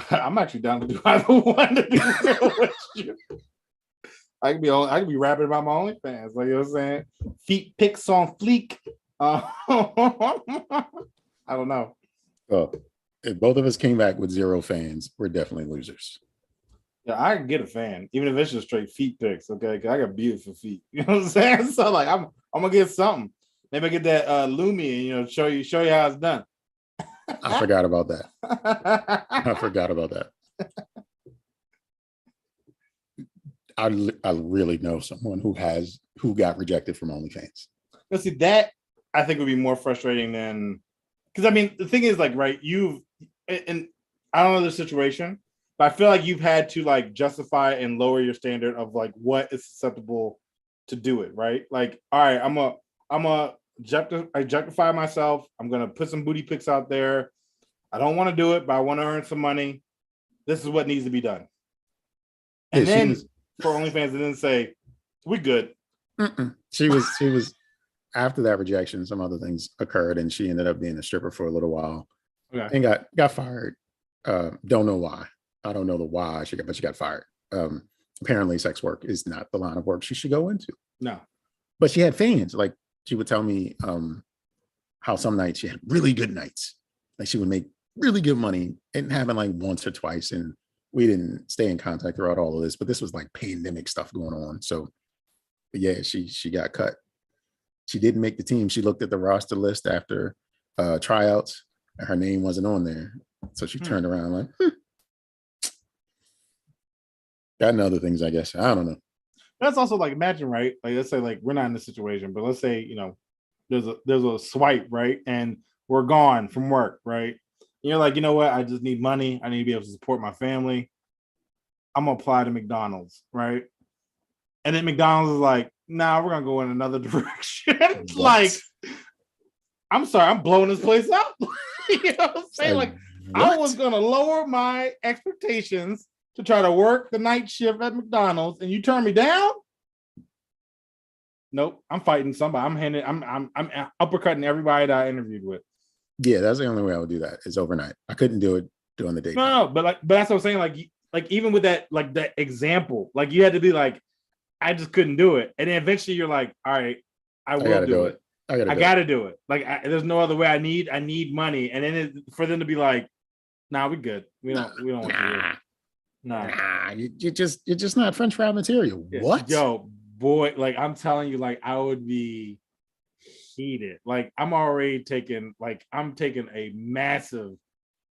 I'm actually down to do either one. To be real with you, I could be rapping about my OnlyFans, like, you know what I'm saying. Feet pics on fleek. I don't know. Well, if both of us came back with 0 fans, we're definitely losers. Yeah, I can get a fan, even if it's just straight feet pics. Okay, 'cause I got beautiful feet. You know what I'm saying? So like, I'm gonna get something. Maybe I get that Lumi and show you how it's done. I forgot about that. I really know someone who got rejected from OnlyFans. Let's see, that I think would be more frustrating than, because I mean the thing is, like, right, and I don't know the situation, but I feel like you've had to like justify and lower your standard of like what is susceptible to do it, right? Like, all right, I'm a objectify myself. I'm gonna put some booty pics out there. I don't want to do it, but I want to earn some money. This is what needs to be done. And then for OnlyFans, and then say, "We good." She was after that rejection. Some other things occurred, and she ended up being a stripper for a little while, and got fired. Don't know why. I don't know the why but she got fired. Apparently, sex work is not the line of work she should go into. No, but she had fans. Like, she would tell me how some nights she had really good nights. Like, she would make really good money. It happened like once or twice, and we didn't stay in contact throughout all of this. But this was like pandemic stuff going on. So, yeah, she got cut. She didn't make the team. She looked at the roster list after tryouts, and her name wasn't on there. So she turned around like, got in other things, I guess. I don't know. That's also like, imagine, right? Like, let's say like we're not in this situation, but let's say, there's a swipe, right? And we're gone from work, right? And you're like, you know what? I just need money. I need to be able to support my family. I'm gonna apply to McDonald's, right? And then McDonald's is like, nah, we're gonna go in another direction. Like, I'm sorry, I'm blowing this place up. You know what I'm saying? Like, I was gonna lower my expectations to try to work the night shift at McDonald's, and you turn me down? Nope, I'm fighting somebody. I'm uppercutting everybody that I interviewed with. Yeah, that's the only way I would do that, is overnight. I couldn't do it during the day. No, but that's what I'm saying. Like even with that, like that example, like you had to be like, I just couldn't do it, and then eventually you're like, all right, I will do it. I gotta do it. Like, there's no other way. I need money, and then for them to be like, nah, we good. We don't want to do it. Nah, you're just not French fry material. What? Yo, boy, like, I'm telling you, like, I would be heated. Like, I'm taking a massive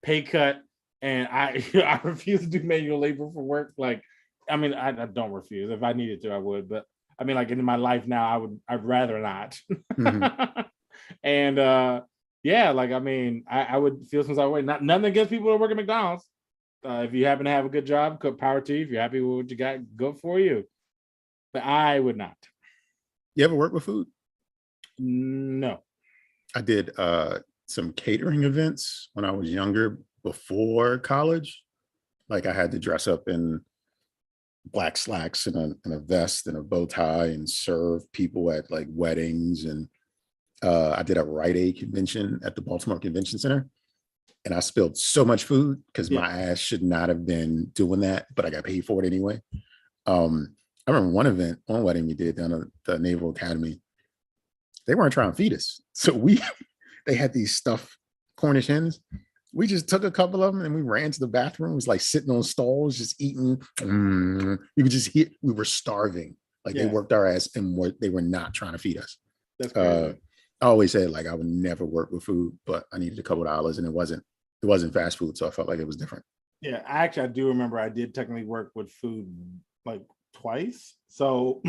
pay cut, and I refuse to do manual labor for work. Like, I mean, I don't refuse. If I needed to, I would. But I mean, like in my life now, I'd rather not. Mhm. And yeah, like I mean, I would feel some sort of way. Nothing against people that work at McDonald's. If you happen to have a good job, good power to you. If you're happy with what you got, good for you. But I would not. You ever work with food? No. I did some catering events when I was younger before college. Like I had to dress up in black slacks and a vest and a bow tie and serve people at like weddings. And I did a Rite Aid convention at the Baltimore Convention Center. And I spilled so much food because my ass should not have been doing that, but I got paid for it anyway. I remember one wedding we did down at the Naval Academy. They weren't trying to feed us. So they had these stuffed Cornish hens. We just took a couple of them and we ran to the bathroom. It was like sitting on stalls, just eating. You could just hear, we were starving. Like they worked our ass and they were not trying to feed us. That's crazy. I always said like I would never work with food, but I needed a couple of dollars and it wasn't fast food. So I felt like it was different. Yeah, actually, I do remember I did technically work with food like twice. So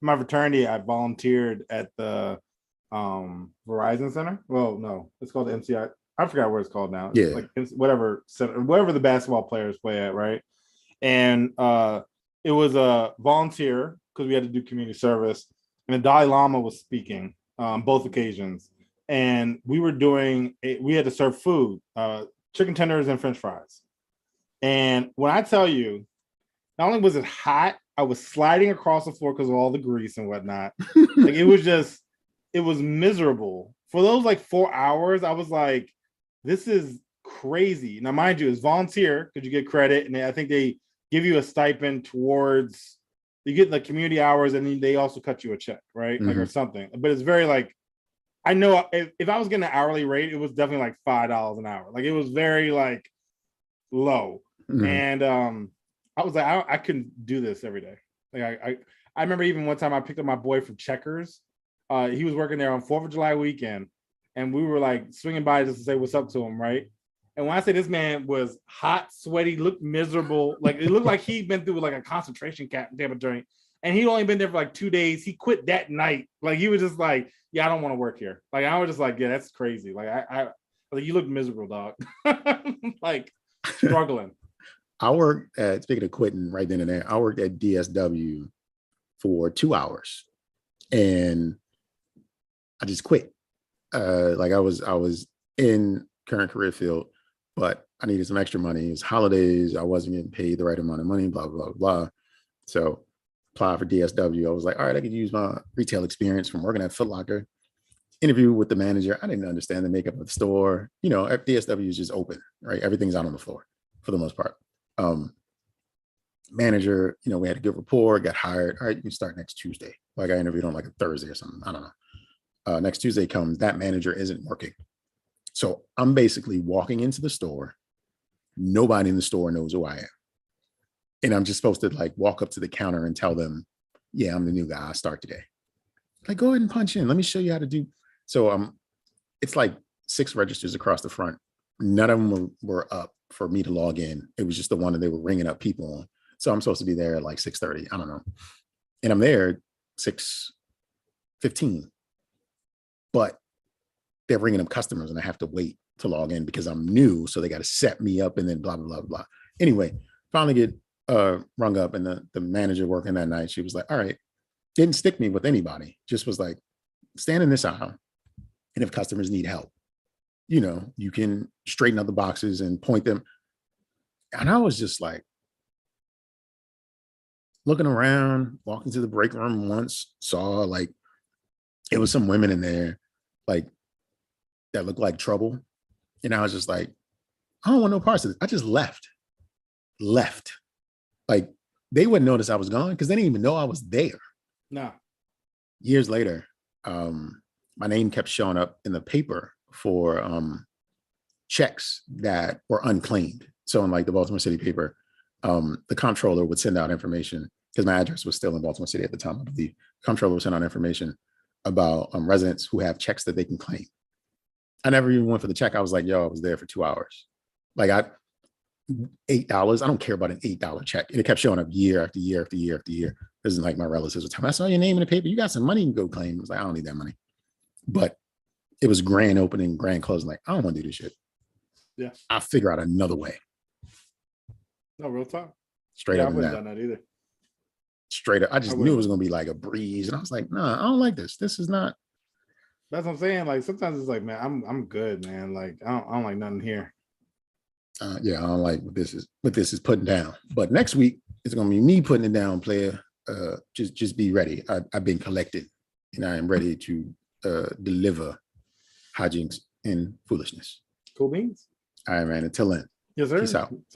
my fraternity, I volunteered at the Verizon Center. Well, no, it's called the MCI. I forgot what it's called now. It's like whatever the basketball players play at, right? And it was a volunteer because we had to do community service, and the Dalai Lama was speaking both occasions, and we had to serve food, chicken tenders and French fries. And when I tell you, not only was it hot, I was sliding across the floor because of all the grease and whatnot. Like it was miserable for those like 4 hours. I was like, this is crazy. Now, mind you, it's volunteer because you get credit, and I think they give you a stipend towards you get the community hours, and then they also cut you a check, right? Like or something. But it's very like, I know if I was getting an hourly rate, it was definitely like $5 an hour. Like it was very like low. And I was like, I couldn't do this every day. Like I remember even one time I picked up my boy from Checkers. He was working there on 4th of July weekend, and we were like swinging by just to say what's up to him, right? And when I say this man was hot, sweaty, looked miserable, like it looked like he'd been through like a concentration camp type of joint, and he'd only been there for like 2 days. He quit that night. Like he was just like, yeah, I don't want to work here. Like I was just like, yeah, that's crazy. Like I like you look miserable, dog. Like struggling. I worked at, speaking of quitting right then and there, I worked at DSW for 2 hours and I just quit. Like I was in current career field, but I needed some extra money. It was holidays. I wasn't getting paid the right amount of money, blah, blah, blah. So applied for DSW. I was like, all right, I could use my retail experience from working at Foot Locker. Interview with the manager. I didn't understand the makeup of the store. You know, DSW is just open, right? Everything's out on the floor for the most part. Manager, you know, we had a good rapport, got hired. All right, you can start next Tuesday. Like I interviewed on like a Thursday or something. I don't know. Next Tuesday comes, that manager isn't working. So I'm basically walking into the store. Nobody in the store knows who I am. And I'm just supposed to like walk up to the counter and tell them, yeah, I'm the new guy. I start today. Like, go ahead and punch in. Let me show you how to do. So it's like 6 registers across the front. None of them were up for me to log in. It was just the one that they were ringing up people on. So I'm supposed to be there at like 6:30. I don't know. And I'm there 6:15. But they're ringing up customers and I have to wait to log in because I'm new. So they got to set me up and then blah, blah, blah, blah. Anyway, finally get rung up, and the manager working that night, she was like, all right, didn't stick me with anybody. Just was like, stand in this aisle. And if customers need help, you know, you can straighten out the boxes and point them. And I was just like, looking around, walking to the break room once, saw like, it was some women in there, like, that looked like trouble. And I was just like, I don't want no parts of this. I just left. Like, they wouldn't notice I was gone because they didn't even know I was there. No. Years later, my name kept showing up in the paper for checks that were unclaimed. So in like the Baltimore City paper, the comptroller would send out information because my address was still in Baltimore City at the time. The comptroller would send out information about residents who have checks that they can claim. I never even went for the check. I was like, yo, I was there for 2 hours. Like $8. I don't care about an $8 check. And it kept showing up year after year after year after year. This is like my relatives were telling me, I saw your name in the paper. You got some money you can go claim. I was like, I don't need that money. But it was grand opening, grand closing. Like, I don't want to do this shit. Yeah. I'll figure out another way. No, real talk. Straight I up and wouldn't down. done that either. Straight up. I just I knew it wouldn't. was going to be like a breeze. And I was like, nah, I don't like this. This is not. That's what I'm saying. Like sometimes it's like, man, I'm good, man. Like I don't like nothing here. Yeah, I don't like what this is putting down. But next week, it's going to be me putting it down, player. Just be ready. I've been collected and I am ready to deliver hijinks and foolishness. Cool beans. All right, man. Until then, Yes, sir. peace out.